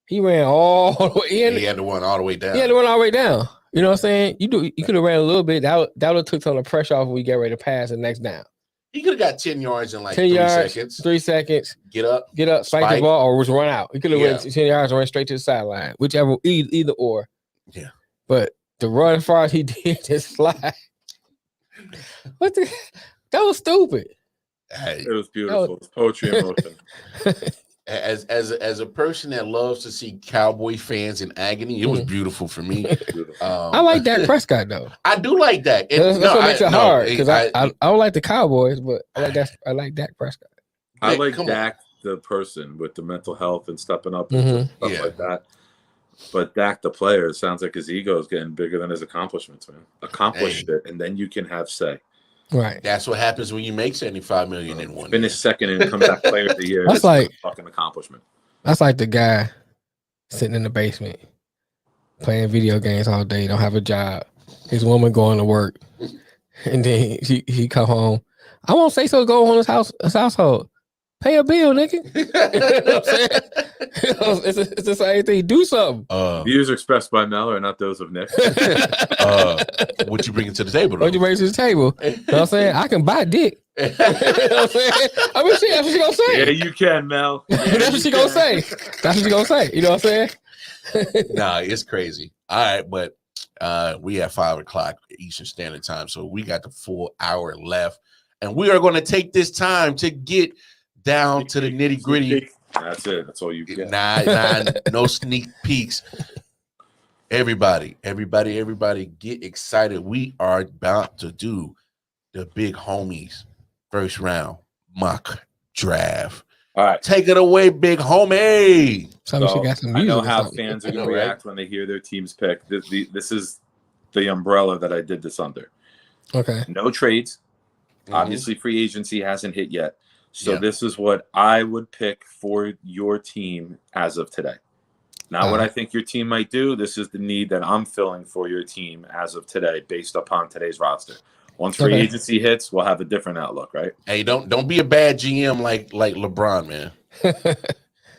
He ran all the way in. He had to run all the way down. He had to run all the way down. You know what I'm saying? You could have ran a little bit. That would have took some of the pressure off when we get ready to pass the next down. He could have got 10 yards in like 10 yards, 3 seconds. 3 seconds. Get up, spike the ball, or just run out. He could have went 10 yards and ran straight to the sideline. Whichever, either or. Yeah. But the run as far as he did, just slide. That was stupid. Hey, it was beautiful. It's poetry in motion. As a person that loves to see Cowboy fans in agony, it was beautiful for me. I like Dak Prescott though. I do like that. That's what makes it hard because I don't like the Cowboys, but I like Dak Prescott. I like Dak the person with the mental health and stepping up and stuff like that. But Dak the player, it sounds like his ego is getting bigger than his accomplishments, man. Accomplish it, and then you can have say. Right. That's what happens when you make $75 million in one. Finish second and come back player of the year. That's like a fucking accomplishment. That's like the guy sitting in the basement playing video games all day, don't have a job. His woman going to work, and then he come home. I won't say so. Go on his household. Pay a bill, nigga. You know what I'm saying? It's the same thing. Do something. Views expressed by Mel are not those of Nick. What you bringing to the table? What you bring to the table? You know what I'm saying? I can buy dick. You know what I'm saying? I mean, that's what she gonna say. Yeah, you can, Mel. That's what she gonna say. That's what she gonna say. You know what I'm saying? Nah, it's crazy. All right, but we at 5 o'clock Eastern Standard Time, so we got the full hour left, and we are going to take this time to get down to the nitty gritty. That's it. That's all you get. Nah, no sneak peeks. Everybody, get excited. We are about to do the big homies first round mock draft. All right. Take it away, big homie. So got some I know how fans are going to react when they hear their team's pick. This is the umbrella that I did this under. Okay. No trades. Obviously, free agency hasn't hit yet. So this is what I would pick for your team as of today. Not what I think your team might do. This is the need that I'm filling for your team as of today based upon today's roster. Once free agency hits, we'll have a different outlook, right? Hey, don't be a bad GM like LeBron, man.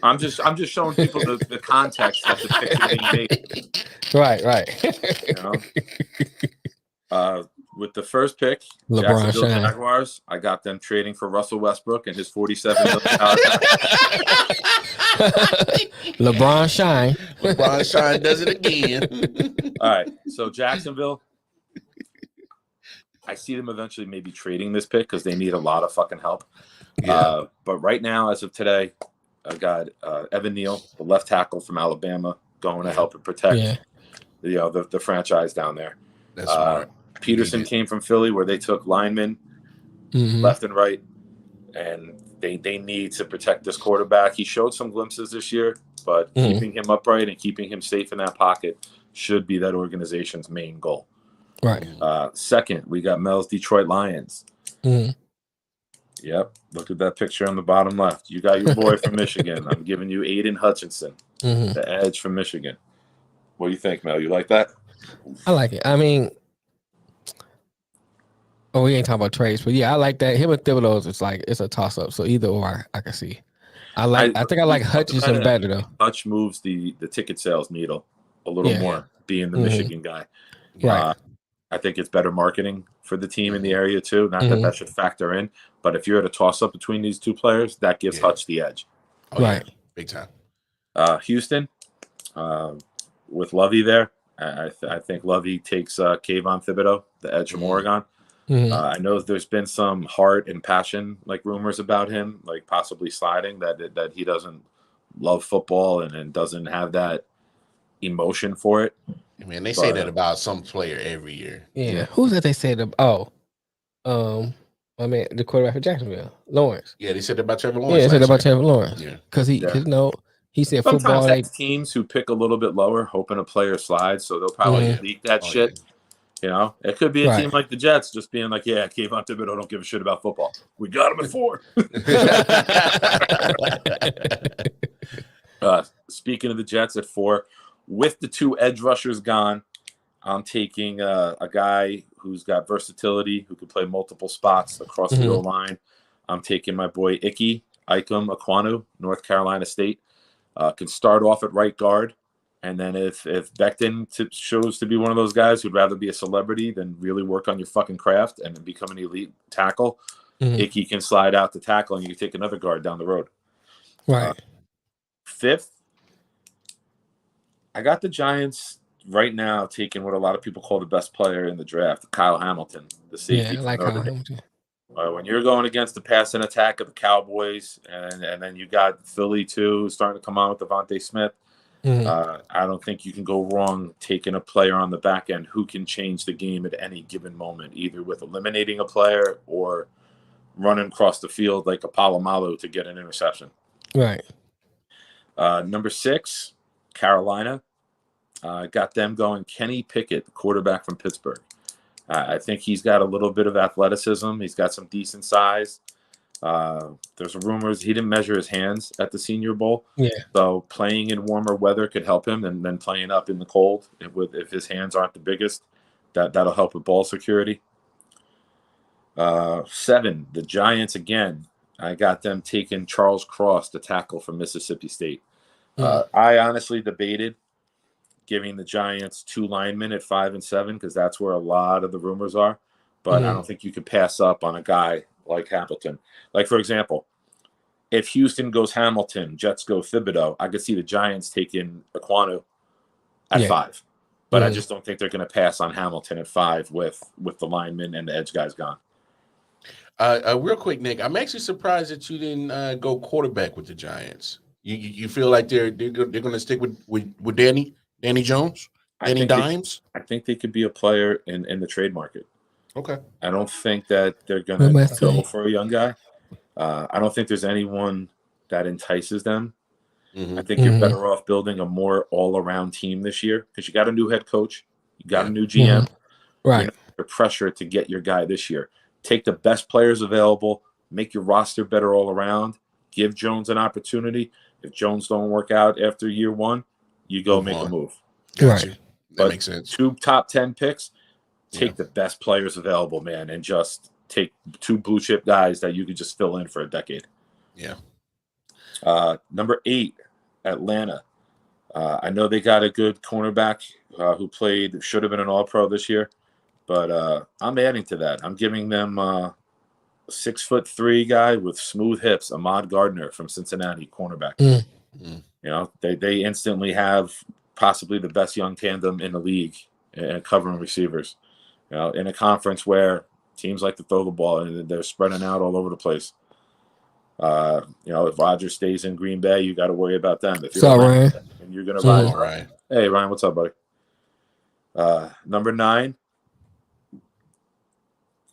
I'm just showing people the context that the pick is being made. Right. You know? With the first pick, LeBron Jacksonville Jaguars, I got them trading for Russell Westbrook and his $47 million. LeBron shine. LeBron shine does it again. All right, so Jacksonville, I see them eventually maybe trading this pick because they need a lot of fucking help. Yeah. But right now, as of today, I got Evan Neal, the left tackle from Alabama, going to help and protect the franchise down there. That's smart. Peterson came from Philly, where they took linemen left and right, and they need to protect this quarterback. He showed some glimpses this year, but keeping him upright and keeping him safe in that pocket should be that organization's main goal. Right. Second, we got Mel's Detroit Lions. Yep. Look at that picture on the bottom left. You got your boy from Michigan. I'm giving you Aiden Hutchinson, the edge from Michigan. What do you think, Mel? You like that? I like it. I mean, we ain't talking about trades, but yeah, I like that. Him and Thibodeau is it's a toss up. So either or, I can see. I think I like Hutchinson better though. Hutch moves the ticket sales needle a little more, being the Michigan guy. Right. I think it's better marketing for the team in the area too. Not that should factor in, but if you're at a toss up between these two players, that gives Hutch the edge. Right. Yeah. Big time. Houston, with Lovey there, I think Lovey takes Kayvon Thibodeau, the edge from Oregon. I know there's been some heart and passion, like rumors about him, like possibly sliding, that he doesn't love football and doesn't have that emotion for it. Man, they say that about some player every year. Yeah. Who's that they said about? I mean, the quarterback for Jacksonville, Lawrence. Yeah, they said that about Trevor Lawrence. Yeah, they said that about Trevor Lawrence. Yeah. Because he, He said Sometimes football. that's teams who pick a little bit lower, hoping a player slides, so they'll probably leak that shit. Yeah. You know, it could be a team like the Jets just being like, yeah, Kayvon Thibodeau don't give a shit about football. We got him at 4. Speaking of the Jets at 4, with the 2 edge rushers gone, I'm taking a guy who's got versatility, who can play multiple spots across the O-line. I'm taking my boy i.o.w, North Carolina State. Can start off at right guard. And then if Becton shows to be one of those guys who'd rather be a celebrity than really work on your fucking craft and become an elite tackle, Icky can slide out to tackle and you can take another guard down the road. Right. 5th, I got the Giants right now taking what a lot of people call the best player in the draft, Kyle Hamilton, the safety. Yeah, I like Kyle Hamilton. When you're going against the passing attack of the Cowboys, and then you got Philly too starting to come on with Devontae Smith, I don't think you can go wrong taking a player on the back end who can change the game at any given moment, either with eliminating a player or running across the field like a Palomalu to get an interception. Right. Number 6, Carolina. Got them going. Kenny Pickett, the quarterback from Pittsburgh. I think he's got a little bit of athleticism. He's got some decent size. There's rumors he didn't measure his hands at the Senior Bowl. Yeah. So playing in warmer weather could help him, and then playing up in the cold if his hands aren't the biggest, that'll help with ball security. 7, the Giants again. I got them taking Charles Cross, the tackle from Mississippi State. I honestly debated giving the Giants 2 linemen at 5 and 7 because that's where a lot of the rumors are. But I don't think you could pass up on a guy like Hamilton. Like, for example, if Houston goes Hamilton, Jets go Thibodeau, I could see the Giants taking Ekwonu at 5. But I just don't think they're going to pass on Hamilton at 5 with the linemen and the edge guys gone. Real quick, Nick, I'm actually surprised that you didn't go quarterback with the Giants. You feel like they're going to stick with Danny Jones, Danny Dimes? I think they could be a player in the trade market. Okay. I don't think that they're going to go for a young guy. I don't think there's anyone that entices them. I think you're better off building a more all-around team this year because you got a new head coach, you got a new GM. Right. You're under pressure to get your guy this year. Take the best players available, make your roster better all around, give Jones an opportunity. If Jones don't work out after year 1, you go make a move. Gotcha. That makes sense. 2 top 10 picks, take the best players available, man, and just take 2 blue chip guys that you could just fill in for a decade. Yeah. Number 8, Atlanta. I know they got a good cornerback who should have been an All-Pro this year, but I'm adding to that. I'm giving them 6'3" guy with smooth hips, Ahmad Gardner from Cincinnati, cornerback. You know, they instantly have possibly the best young tandem in the league and covering receivers. You know, in a conference where teams like to throw the ball and they're spreading out all over the place. You know, if Rodgers stays in Green Bay, you got to worry about them. If you're Ryan, and you're going to rise, Ryan. Hey, Ryan, what's up, buddy? Number 9.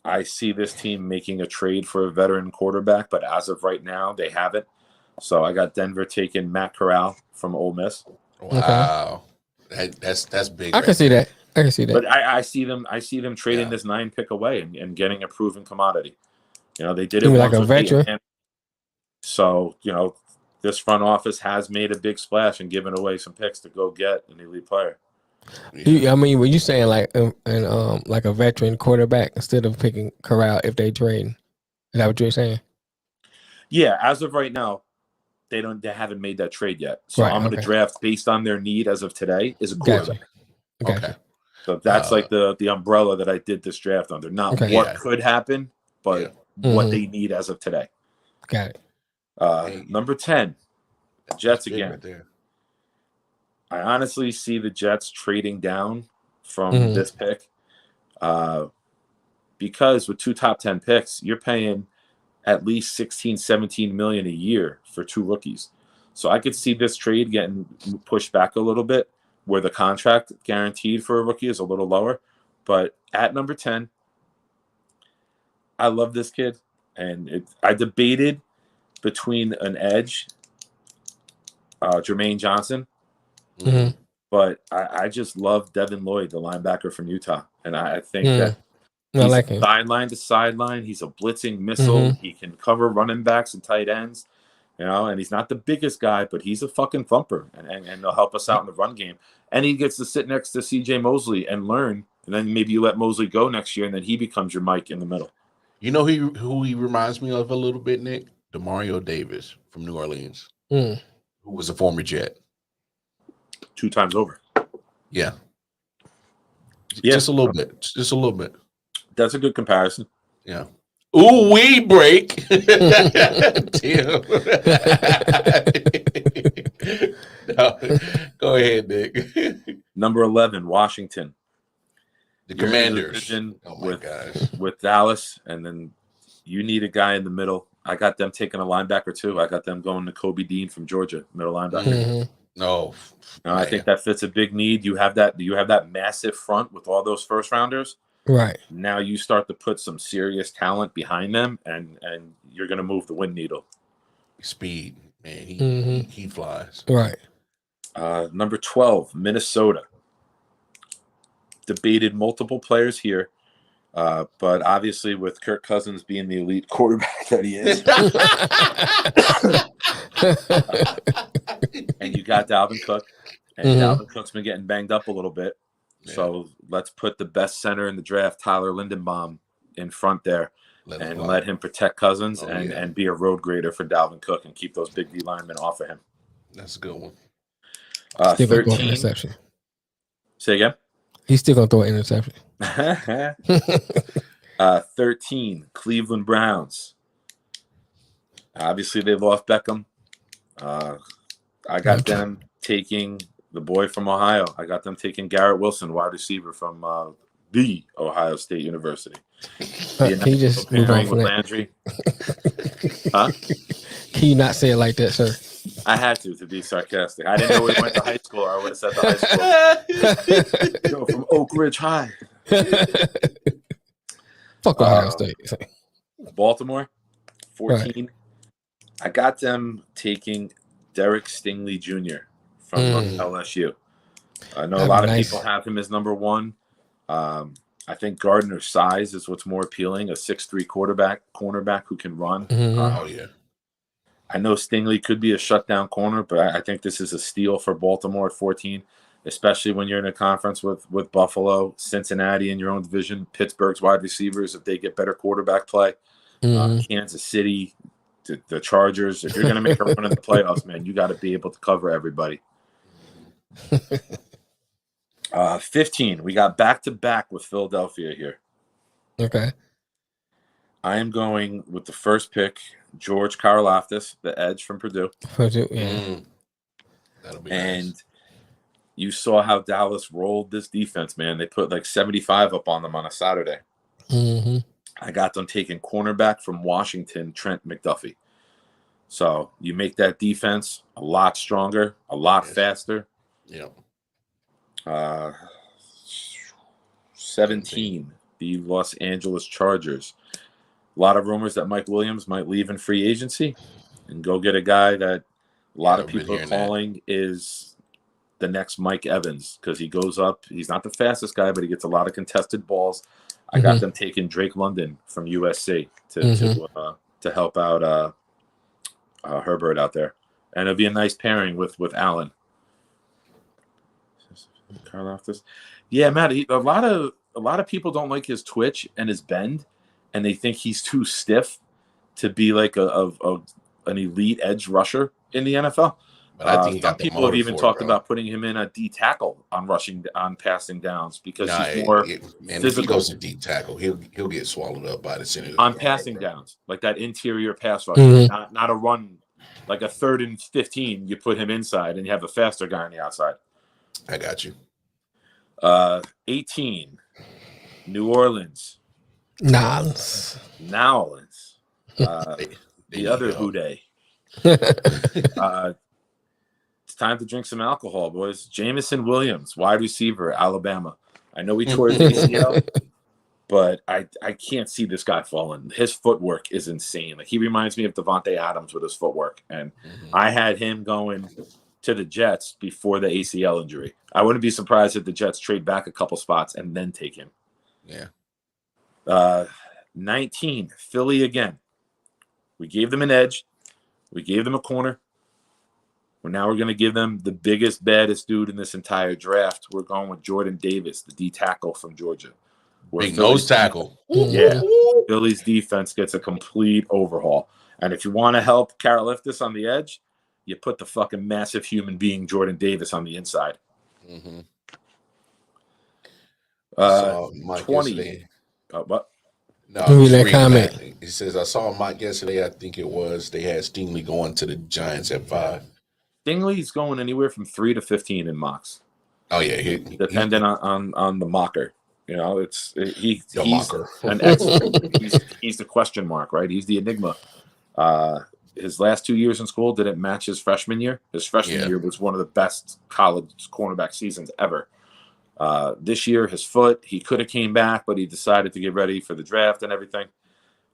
I see this team making a trade for a veteran quarterback, but as of right now, they haven't. So I got Denver taking Matt Corral from Ole Miss. Wow, that's big. I can see that. But I see them trading this 9 pick away and getting a proven commodity. You know, they did it like a veteran. So, you know, this front office has made a big splash and given away some picks to go get an elite player. I mean, were you saying like like a veteran quarterback instead of picking Corral if they trade? Is that what you're saying? Yeah, as of right now, they haven't made that trade yet. So I'm going to draft based on their need as of today is a quarterback. Okay. So that's like the umbrella that I did this draft under. Not what could happen, but what they need as of today. Got it. Number 10, the Jets again. Right there. I honestly see the Jets trading down from this pick because with 2 top 10 picks, you're paying at least 16, 17 million a year for 2 rookies. So I could see this trade getting pushed back a little bit where the contract guaranteed for a rookie is a little lower. But at number 10, I love this kid. And I debated between an edge Jermaine Johnson. Mm-hmm. But I just love Devin Lloyd, the linebacker from Utah. And I think that he's I like him. Sideline to sideline. He's a blitzing missile. He can cover running backs and tight ends. And he's not the biggest guy, but he's a fucking thumper, and he'll help us out in the run game. And he gets to sit next to C.J. Mosley and learn, and then maybe you let Mosley go next year, and then he becomes your Mike in the middle. You know who he reminds me of a little bit, Nick? DeMario Davis from New Orleans, who was a former Jet. 2 times over. Yeah. Just a little bit. Just a little bit. That's a good comparison. Yeah. Ooh, we break. No, go ahead, Nick. Number 11, Washington. The Commanders. With Dallas, and then you need a guy in the middle. I got them taking a linebacker too. I got them going to Kobe Dean from Georgia, middle linebacker. No, I think that fits a big need. You have that massive front with all those first rounders. Right. Now you start to put some serious talent behind them, and you're going to move the win needle. Speed, man. He flies. Right. Number 12, Minnesota. Debated multiple players here, but obviously with Kirk Cousins being the elite quarterback that he is, and you got Dalvin Cook, and Dalvin Cook's been getting banged up a little bit. Yeah. So let's put the best center in the draft, Tyler Linderbaum, in front there, and let him protect Cousins and be a road grader for Dalvin Cook and keep those big D linemen off of him. That's a good one. 13. Interception. Say again? He's still going to throw an interception. 13, Cleveland Browns. Obviously, they lost Beckham. I got them taking the boy from Ohio. I got them taking Garrett Wilson, wide receiver from the Ohio State University. Can you just move on from with that? Landry? Huh? Can you not say it like that, sir? I had to be sarcastic. I didn't know we went to high school, or I would have said the high school. From Oak Ridge High. Fuck Ohio State. Baltimore, 14. Right. I got them taking Derek Stingley Jr. from LSU. I know a lot of people have him as number 1. I think Gardner's size is what's more appealing, a 6'3" cornerback who can run. Oh, yeah. I know Stingley could be a shutdown corner, but I think this is a steal for Baltimore at 14, especially when you're in a conference with Buffalo, Cincinnati in your own division, Pittsburgh's wide receivers, if they get better quarterback play, Kansas City, the Chargers. If you're going to make a run in the playoffs, man, you got to be able to cover everybody. 15, we got back-to-back with Philadelphia here. Okay. I am going with the first pick, George Karlaftis, the edge from Purdue. That'll be nice. You saw how Dallas rolled this defense, man. They put like 75 up on them on a Saturday. I got them taking cornerback from Washington, Trent McDuffie. So you make that defense a lot stronger, a lot faster. Yeah. 17, the Los Angeles Chargers. A lot of rumors that Mike Williams might leave in free agency and go get a guy that a lot of people are calling is the next Mike Evans, because he goes up. He's not the fastest guy, but he gets a lot of contested balls. I got them taking Drake London from USC to help out Herbert out there, and it'll be a nice pairing with Allen. Karlaftis. Yeah, Matt. A lot of people don't like his twitch and his bend, and they think he's too stiff to be like an elite edge rusher in the NFL. But I think some people have even talked about putting him in a D tackle on passing downs because he's more physical. If he goes to D tackle, he'll get swallowed up by the center on passing downs, like that interior pass rush, not a run, like a 3rd and 15. You put him inside, and you have a faster guy on the outside. I got you. 18, New Orleans. Nolans. The other Houday. It's time to drink some alcohol, boys. Jameson Williams, wide receiver, Alabama. I know he tore his ACL, but I can't see this guy falling. His footwork is insane. Like, he reminds me of Devontae Adams with his footwork, and I had him going to the Jets before the ACL injury. I wouldn't be surprised if the Jets trade back a couple spots and then take him. Yeah. 19, Philly again. We gave them an edge. We gave them a corner. Now we're going to give them the biggest, baddest dude in this entire draft. We're going with Jordan Davis, the D tackle from Georgia. Big nose tackle. Yeah. Philly's defense gets a complete overhaul. And if you want to help Karlaftis on the edge, you put the fucking massive human being Jordan Davis on the inside. Mm-hmm. Mike 20. What? No, that comment. He says, I saw Mike yesterday. I think it was. They had Stingley going to the Giants at 5. Stingley's going anywhere from 3 to 15 in mocks. Oh, yeah. Depending on the mocker. You know, he's mocker. An expert. he's the question mark, right? He's the enigma. His last 2 years in school didn't match his freshman year. His freshman year was one of the best college cornerback seasons ever. This year, his foot, he could have came back, but he decided to get ready for the draft and everything.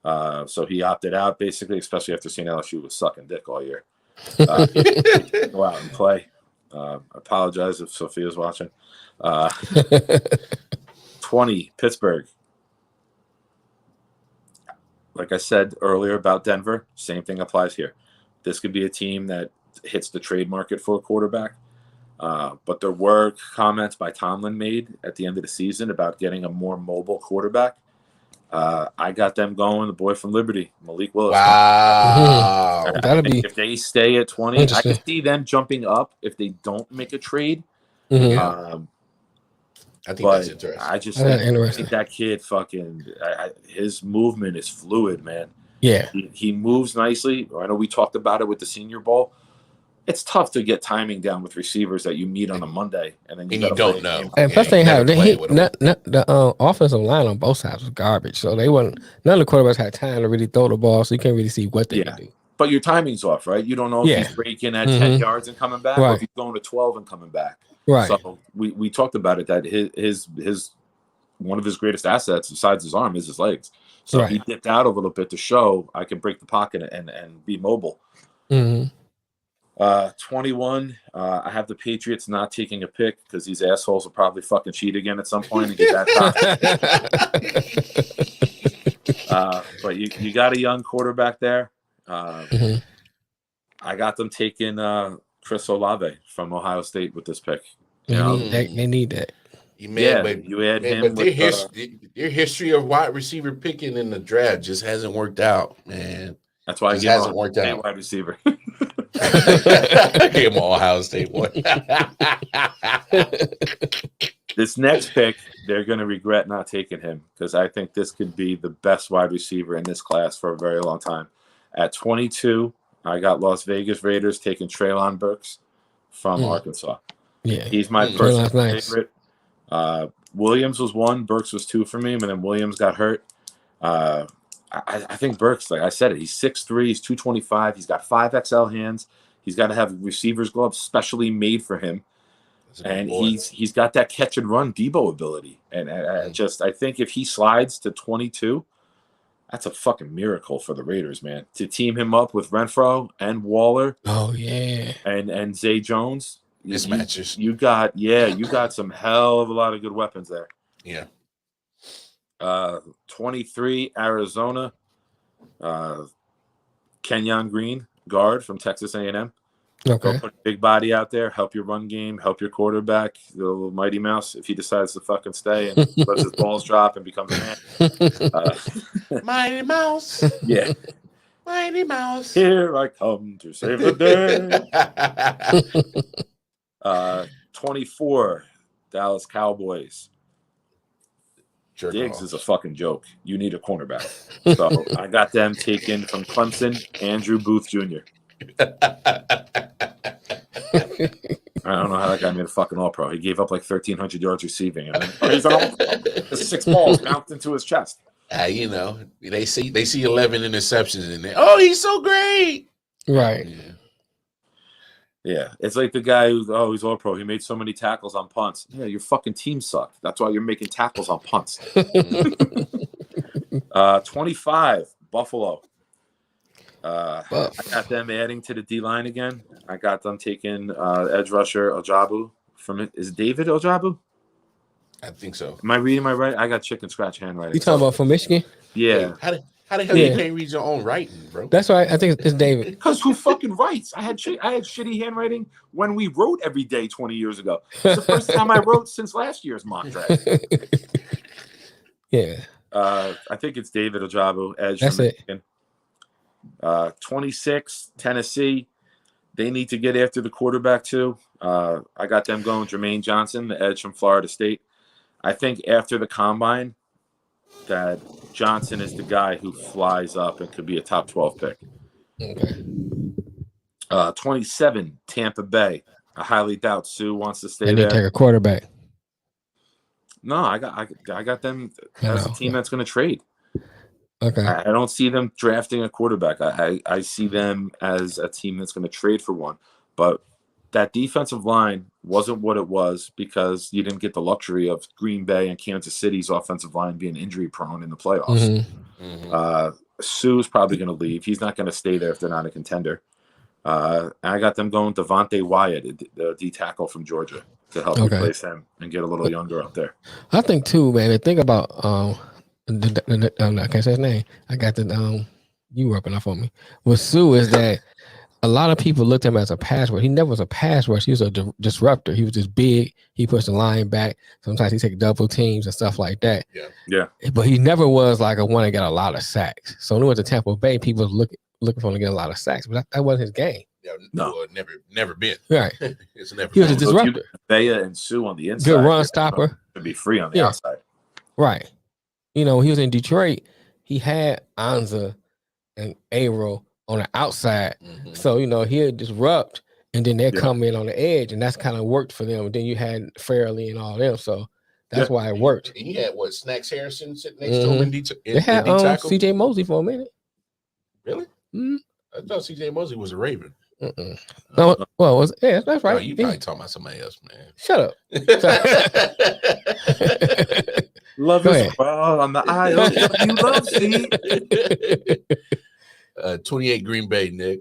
So he opted out, basically, especially after seeing LSU was sucking dick all year. Go out and play. Apologize if Sophia's watching. 20, Pittsburgh. Like I said earlier about Denver, same thing applies here. This could be a team that hits the trade market for a quarterback. But there were comments by Tomlin made at the end of the season about getting a more mobile quarterback. I got them going, the boy from Liberty, Malik Willis. Wow. If they stay at 20, I can see them jumping up if they don't make a trade. Mm-hmm. I think that's interesting. I just think that kid his movement is fluid, man. Yeah. He moves nicely. I know we talked about it with the Senior Bowl. It's tough to get timing down with receivers that you meet on a Monday, and then you don't know. And plus, the offensive line on both sides was garbage, so none of the quarterbacks had time to really throw the ball, so you can't really see what they can do. But your timing's off, right? You don't know if he's breaking at 10 yards and coming back, or if he's going to 12 and coming back. Right. So we talked about it that his one of his greatest assets besides his arm is his legs. So he dipped out a little bit to show I can break the pocket and be mobile. Mm-hmm. 21. I have the Patriots not taking a pick because these assholes will probably fucking cheat again at some point and get that top. But you got a young quarterback there. I got them taking Chris Olave from Ohio State with this pick. You know? They need that. But you add him. But their history of wide receiver picking in the draft just hasn't worked out, man. That's why it hasn't worked out. Wide receiver. Came on Ohio State one. This next pick, they're going to regret not taking him because I think this could be the best wide receiver in this class for a very long time. At 22, I got Las Vegas Raiders taking Treylon Burks from Arkansas. Yeah, he's my personal favorite. Williams was 1, Burks was 2 for me, and then Williams got hurt. I think Burks, like I said it, he's 6'3", he's 225, he's got 5XL hands. He's got to have receivers gloves specially made for him. And he's got that catch and run Debo ability. And I think if he slides to 22, that's a fucking miracle for the Raiders, man. To team him up with Renfro and Waller. Oh yeah. And Zay Jones. Mismatches. You got some hell of a lot of good weapons there. Yeah. 23, Arizona. Kenyon Green, guard from Texas A&M. Okay. Go put a big body out there, help your run game, help your quarterback, the little Mighty Mouse, if he decides to fucking stay and lets his balls drop and becomes a man. Mighty Mouse. Yeah. Mighty Mouse. Here I come to save the day. 24, Dallas Cowboys. Diggs is a fucking joke. You need a cornerback. So I got them taken from Clemson, Andrew Booth Jr. I don't know how that guy made a fucking all-pro. He gave up like 1,300 yards receiving. And then, he's an all-pro. 6 balls bounced into his chest. You know, they see 11 interceptions in there. Oh, he's so great. Right. Yeah. It's like the guy he's all-pro. He made so many tackles on punts. Yeah, your fucking team sucked. That's why you're making tackles on punts. 25, Buffalo. I got them adding to the D-line again. I got them taking edge rusher i.o.w from it. Is it David i.o.w? I think so. Am I reading my right? I got chicken scratch handwriting. You talking about from Michigan? Yeah. Hey, how the hell you can't read your own writing, bro? That's right. I think it's David. Because who fucking writes? I had shitty handwriting when we wrote every day 20 years ago. It's the first time I wrote since last year's mock draft. Yeah. I think it's David i.o.w, edge That's from it. Michigan. 26, Tennessee. They need to get after the quarterback too. I got them going. Jermaine Johnson, the edge from Florida State. I think after the combine, that Johnson is the guy who flies up and could be a top 12 pick. Okay. 27, Tampa Bay. I highly doubt Sue wants to stay They there. need to take a quarterback. No, I got them as a team that's going to trade. Okay. I don't see them drafting a quarterback. I see them as a team that's going to trade for one. But that defensive line wasn't what it was because you didn't get the luxury of Green Bay and Kansas City's offensive line being injury prone in the playoffs. Sue's probably going to leave. He's not going to stay there if they're not a contender. I got them going Devontae Wyatt, the D tackle from Georgia, to help replace him and get a little younger up there. I think too, man. The thing about I can't say his name. I got the you working off on me. With Sue is that a lot of people looked at him as a pass rusher. He never was a pass rusher. He was a disruptor. He was just big. He pushed the line back. Sometimes he take double teams and stuff like that. Yeah. But he never was like a one that got a lot of sacks. So when he went to Tampa Bay, people was looking for him to get a lot of sacks, but that wasn't his game. Yeah, no, never been. Right. It's never. He was a disruptor. Baya and Sue on the inside. Good run stopper. To be free on the outside. Right. You know, he was in Detroit. He had Anza and a-o.w on the outside. So, you know, he'd disrupt and then they'd come in on the edge, and that's kind of worked for them. And then you had Fairley and all them. So that's why it worked. And he had what, Snacks Harrison sitting next to him in D-tackle? They had CJ Mosley for a minute. Really? I thought CJ Mosley was a Raven. No, well, that's right. No, you probably talking about somebody else, man. Shut up. Love is well on the i.o.w love seat. 28 Green Bay, Nick.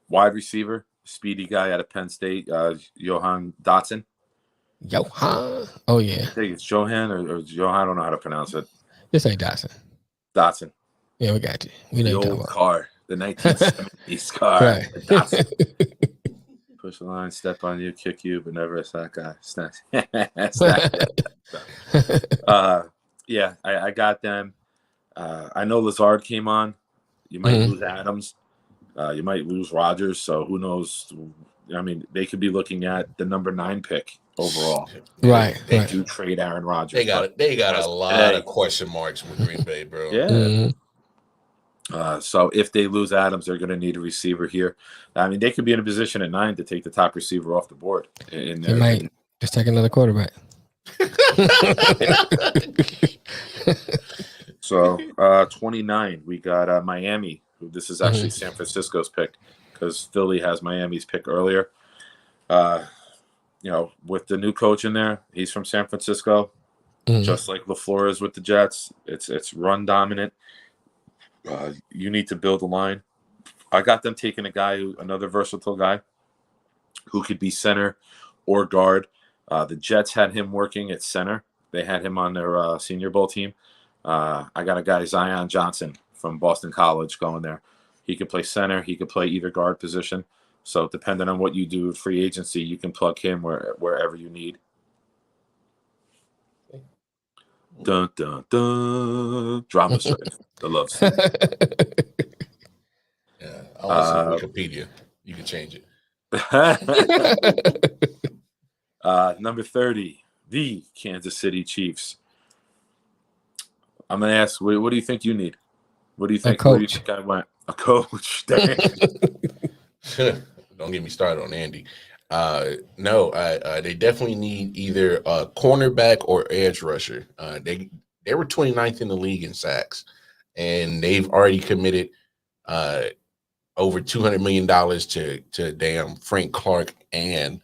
Wide receiver, speedy guy out of Penn State, Johan Dotson. Johan? Oh, yeah. I think it's Johan or Johan. I don't know how to pronounce it. Just say Dotson. Dotson. Yeah, we got you. We know the old car, the 1970s car. Right. Dotson. Push the line, step on you, kick you, but never a sack guy. Snacks. Yeah, I got them. I know Lazard came on. You might lose Adams. You might lose Rodgers. So who knows? I mean, they could be looking at the number 9 pick overall. Right. They do trade Aaron Rodgers. They got a lot of question marks with Green Bay, bro. Yeah. So if they lose Adams, they're going to need a receiver here. I mean, they could be in a position at 9 to take the top receiver off the board. They might just take another quarterback. So 29, we got Miami. This is actually San Francisco's pick because Philly has Miami's pick earlier. You know, with the new coach in there, he's from San Francisco, just like LaFleur is with the Jets. It's run dominant. You need to build a line. I got them taking another versatile guy who could be center or guard. The Jets had him working at center. They had him on their Senior Bowl team. I got a guy, Zion Johnson from Boston College, going there. He could play center. He could play either guard position. So depending on what you do with free agency, you can plug him wherever you need. Dun, dun, dun. Drama strip. The love scene. Yeah, I want to see Wikipedia. You can change it. Number 30, the Kansas City Chiefs. I'm going to ask, what do you think you need? What do you think? Where do you think I went? A coach. Don't get me started on Andy. No, they definitely need either a cornerback or edge rusher. They were 29th in the league in sacks, and they've already committed over $200 million to damn Frank Clark and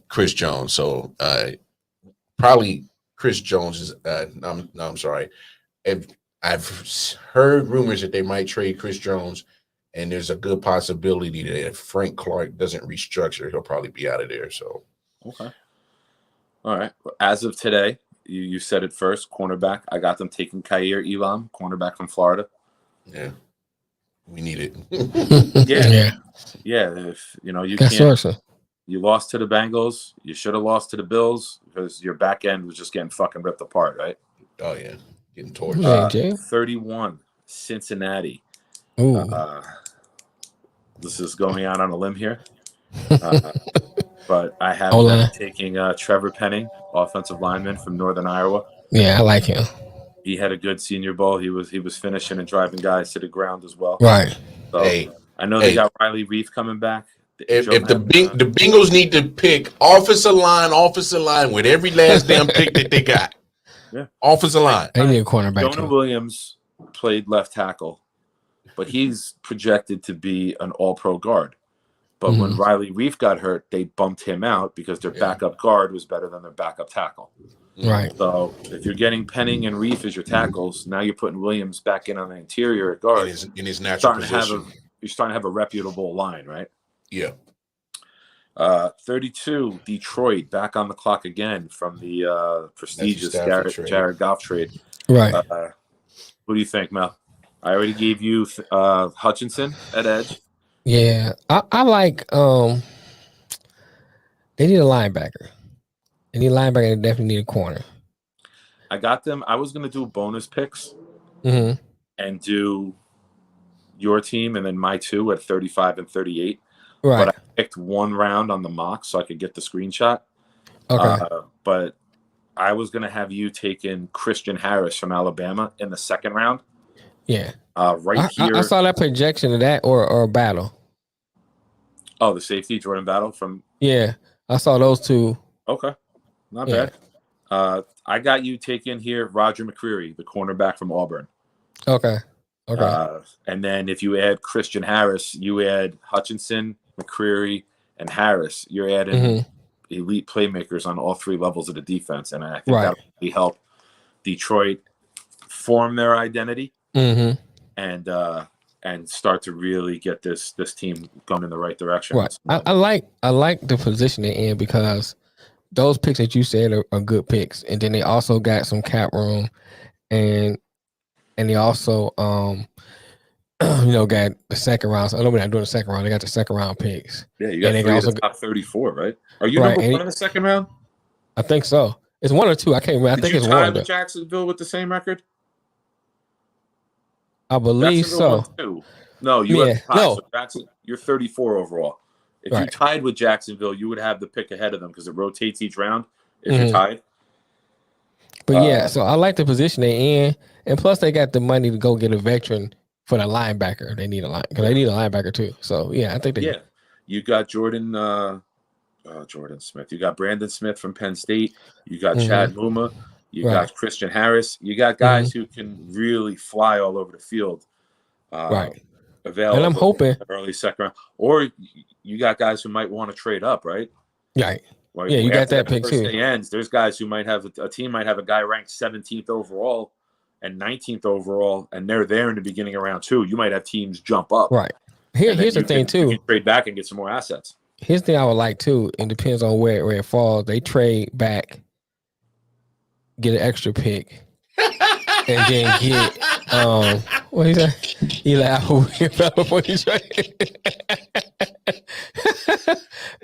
Chris Jones. So probably Chris Jones is I'm sorry. I've heard rumors that they might trade Chris Jones, and there's a good possibility that if Frank Clark doesn't restructure, he'll probably be out of there. So, okay, all right. As of today, you said it first. Cornerback. I got them taking Khair Elam, cornerback from Florida. Yeah, we need it. Yeah. If you That's can't. awesome. You lost to the Bengals. You should have lost to the Bills because your back end was just getting fucking ripped apart, right? Oh yeah, getting torched. 31, Cincinnati. Ooh. This is going out on a limb here, but I have them taking Trevor Penning, offensive lineman from Northern Iowa. Yeah, I like him. He had a good Senior Bowl. He was finishing and driving guys to the ground as well. Right. So I know they got Riley Reef coming back. If the Bengals need to pick offensive line with every last damn pick that they got. Yeah. Offensive line. They need a cornerback. Jonah Williams played left tackle, but he's projected to be an all-pro guard. But when Riley Reef got hurt, they bumped him out because their backup guard was better than their backup tackle. Right. So if you're getting Penning and Reef as your tackles, now you're putting Williams back in on the interior at guard. In his natural position. You're starting to have a reputable line, right? Yeah. 32, Detroit, back on the clock again from the prestigious Jared Goff trade. Right. Who do you think, Mel? I already gave you Hutchinson at edge. Yeah, I like. They need a linebacker. They need a linebacker. They definitely need a corner. I got them. I was going to do bonus picks and do your team and then my two at 35 and 38. Right. But I picked one round on the mock so I could get the screenshot. Okay. But I was going to have you taking Christian Harris from Alabama in the second round. Yeah. Here. I saw that projection of that or battle. Oh, the safety, Jordan Battle from. Yeah. I saw those two. Okay. Not bad. I got you taking here Roger McCreary, the cornerback from Auburn. Okay. And then if you add Christian Harris, you add Hutchinson, McCreary, and Harris. You're adding elite playmakers on all three levels of the defense. And I think that will really help Detroit form their identity and start to really get this team going in the right direction. Right. I like the position they're in because those picks that you said are good picks. And then they also got some cap room and they also got the second round. So I know we're not doing the second round. They got the second round picks. Yeah, you got three of the top 34, right? Are you number one in the second round? I think so. It's one or two. I can't remember. I think it's one. With Jacksonville with the same record? I believe so. No, you have no. So Jackson, you're 34 overall. If you tied with Jacksonville, you would have the pick ahead of them because it rotates each round if you're tied. But so I like the position they're in, and plus they got the money to go get a veteran for the linebacker. They need a linebacker too. So I think they. Yeah, you got Jordan Smith. You got Brandon Smith from Penn State. You got Chad Muma. You got Christian Harris. You got guys who can really fly all over the field. Available. And I'm hoping early second round, or you got guys who might want to trade up, right? Right. Well, you got that pick too. Ends, there's guys who might have a team might have a guy ranked 17th overall and 19th overall, and they're there in the beginning of round 2. You might have teams jump up. Right. Here's the thing too. You can trade back and get some more assets. Here's the thing I would like too. It depends on where it falls. They trade back, get an extra pick, and then get what he said? He like before he trade.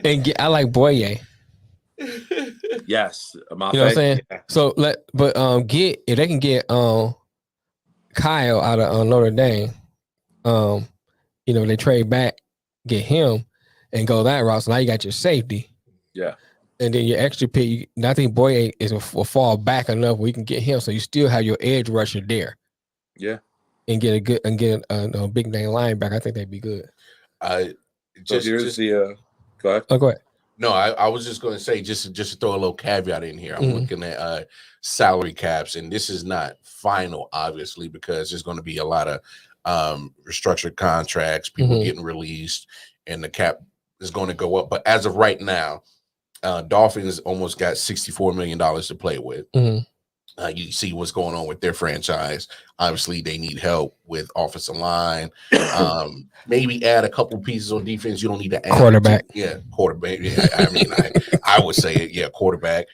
And I like Boye. Yes, you know what I'm saying. Yeah. So if they can get Kyle out of Notre Dame, they trade back, get him, and go that route. So now you got your safety. Yeah. And then your extra pick, I think Boye will fall back enough where you can get him, so you still have your edge rusher there. Yeah. And get a big name linebacker. I think that'd be good. Go ahead. Oh, go ahead. No, I was just going to say, just to throw a little caveat in here. I'm looking at salary caps, and this is not final, obviously, because there's going to be a lot of restructured contracts, people getting released, and the cap is going to go up. But as of right now, Dolphins almost got $64 million to play with. You see what's going on with their franchise. Obviously, they need help with offensive line. Maybe add a couple pieces on defense. You don't need to add quarterback. Quarterback. Yeah, I mean, I would say it. Yeah, quarterback.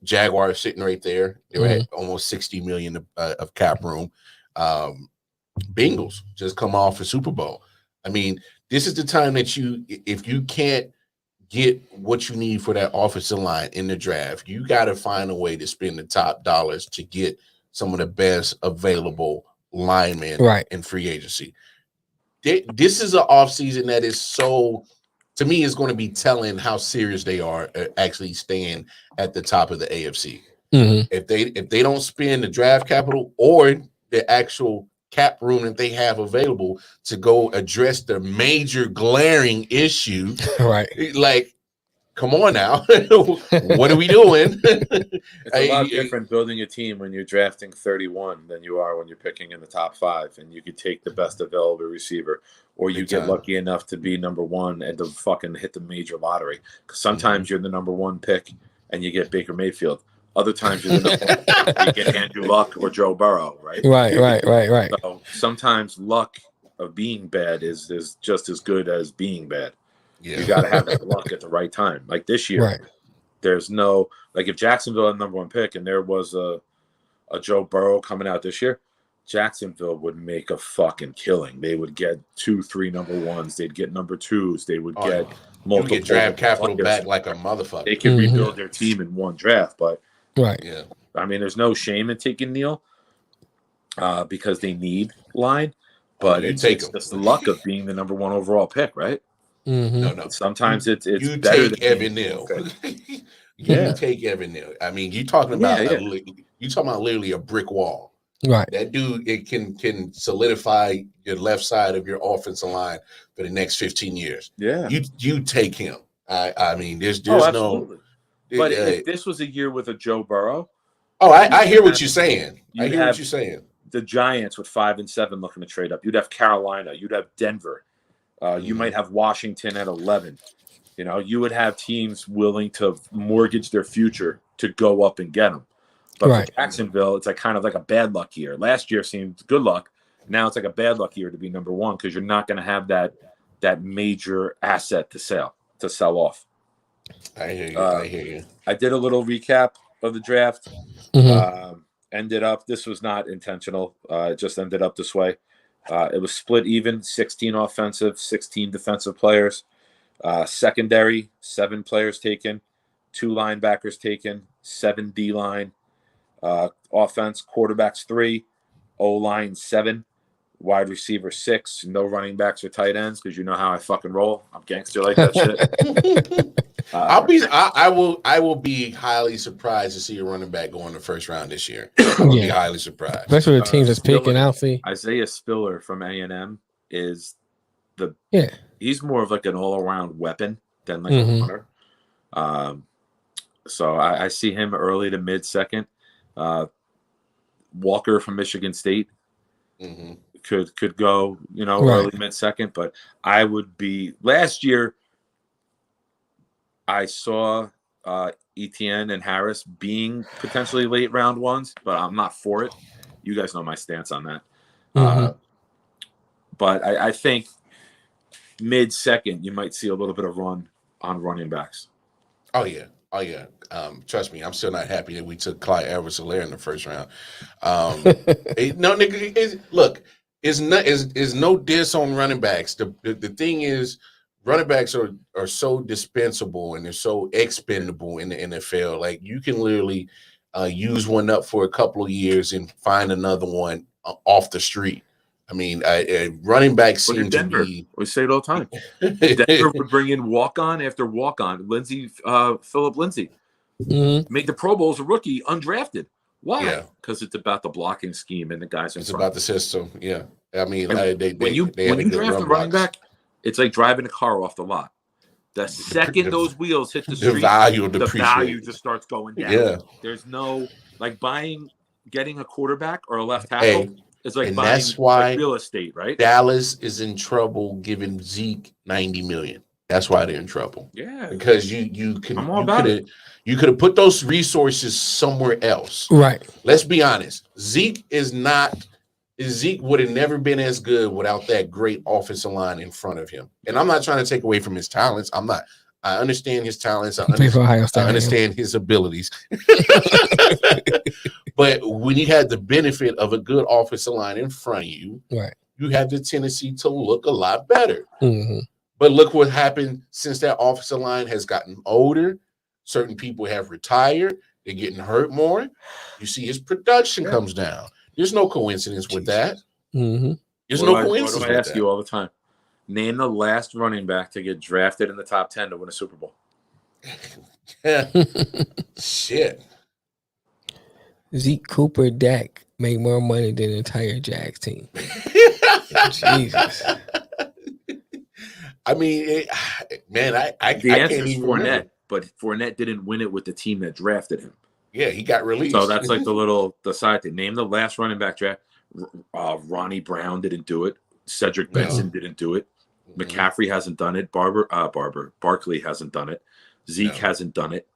Jaguars sitting right there. They're at almost 60 million of cap room. Bengals just come off a Super Bowl. I mean, this is the time that if you can't get what you need for that offensive line in the draft, you got to find a way to spend the top dollars to get some of the best available linemen in free agency. This is an offseason that is so, to me, is going to be telling how serious they are actually staying at the top of the AFC. If they don't spend the draft capital or the actual cap room that they have available to go address the major glaring issue, like, come on now. What are we doing? It's a lot different building a team when you're drafting 31 than you are when you're picking in the top 5, and you could take the best available receiver, or you get lucky enough to be number 1 and to fucking hit the major lottery. Because sometimes you're the number 1 pick and you get Baker Mayfield. Other times you're the number 1 pick and you get Andrew Luck or Joe Burrow, right? Right. So sometimes luck of being bad is just as good as being bad. Yeah. You got to have that luck at the right time. Like this year, there's no, like if Jacksonville had the number 1 pick and there was a Joe Burrow coming out this year, Jacksonville would make a fucking killing. They would get 2-3 number 1s. They'd get number 2s. They would get multiple draft capital back like a motherfucker. They could rebuild their team in one draft, but I mean, there's no shame in taking Neal because they need line, but it's just the luck of being the number 1 overall pick, right? No. Sometimes it's you better take Evan Neal. You take Evan Neal. I mean, you're talking about literally a brick wall. Right. That dude, it can solidify your left side of your offensive line for the next 15 years. Yeah. You take him. I mean, there's no. But if this was a year with a Joe Burrow. I hear what you're saying. I hear what you're saying. The Giants with 5 and 7 looking to trade up. You'd have Carolina. You'd have Denver. You might have Washington at 11. You know, you would have teams willing to mortgage their future to go up and get them. But for Jacksonville, it's like kind of like a bad luck year. Last year seemed good luck. Now it's like a bad luck year to be number 1 because you're not going to have that major asset to sell off. I hear you. I did a little recap of the draft. Ended up, this was not intentional. It just ended up this way. It was split even, 16 offensive, 16 defensive players. Secondary, 7 players taken, 2 linebackers taken, 7 D-line. Offense, quarterbacks 3, O-line 7, wide receiver 6, no running backs or tight ends because you know how I fucking roll. I'm gangster like that shit. I will be highly surprised to see a running back go in the first round this year. I'll be highly surprised. Especially the teams that's picking out. Isaiah Spiller from A&M is he's more of like an all-around weapon than like a runner. So I see him early to mid-second. Walker from Michigan State could go, early mid-second, but I would be last year. I saw Etienne and Harris being potentially late round 1s, but I'm not for it. You guys know my stance on that. But I think mid-second you might see a little bit of run on running backs. Oh yeah. Trust me, I'm still not happy that we took Clyde Edwards-Helaire in the first round. No, nigga, look, it's no diss on running backs. The thing is, running backs are so dispensable and they're so expendable in the NFL. Like you can literally use one up for a couple of years and find another one off the street. I mean, running backs seem to be. We say it all the time. Denver would bring in walk-on after walk-on. Phillip Lindsey, made the Pro Bowls a rookie, undrafted. Why? Because it's about the blocking scheme and the guys in front. It's about the system. Yeah, I mean, when you draft a running back, it's like driving a car off the lot. The second those wheels hit the street, the value just starts going down. Yeah, there's no like getting a quarterback or a left tackle. It's like that's why real estate, right? Dallas is in trouble giving Zeke $90 million. That's why they're in trouble. Yeah, because you could have put those resources somewhere else. Right. Let's be honest. Zeke would have never been as good without that great offensive line in front of him. And I'm not trying to take away from his talents. I understand his talents. I understand his abilities. But when you had the benefit of a good offensive line in front of you, right, you have the tendency to look a lot better. Mm-hmm. But look what happened since that offensive line has gotten older. Certain people have retired. They're getting hurt more. You see his production comes down. There's no coincidence with that. Mm-hmm. There's no coincidence. What do I ask you all the time? Name the last running back to get drafted in the top 10 to win a Super Bowl. Shit. Zeke, Cooper, Dak make more money than the entire Jags team. Jesus. I mean, man, I the answer is Fournette, but Fournette didn't win it with the team that drafted him. Yeah, he got released. So that's like the side thing. Name the last running back draft. Ronnie Brown didn't do it. Cedric Benson didn't do it. McCaffrey hasn't done it. Barkley hasn't done it. Zeke hasn't done it.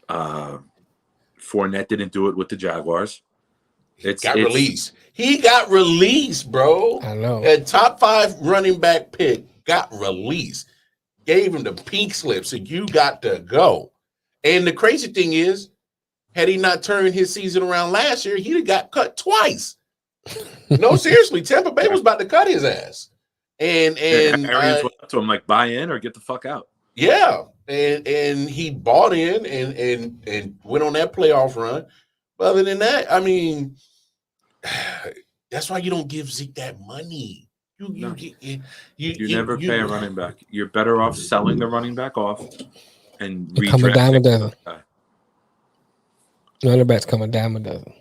Fournette didn't do it with the Jaguars. He got released, bro. I know. A top 5 running back pick got released. Gave him the pink slip, so you got to go. And the crazy thing is, had he not turned his season around last year, he'd have got cut twice. No, seriously, Tampa Bay was about to cut his ass. And Arians went up to him like, buy in or get the fuck out. Yeah. And he bought in and went on that playoff run. But other than that, I mean, that's why you don't give Zeke that money. You never pay a running back. You're better off selling the running back off and come a dime a dozen. Running backs come a dime a dozen.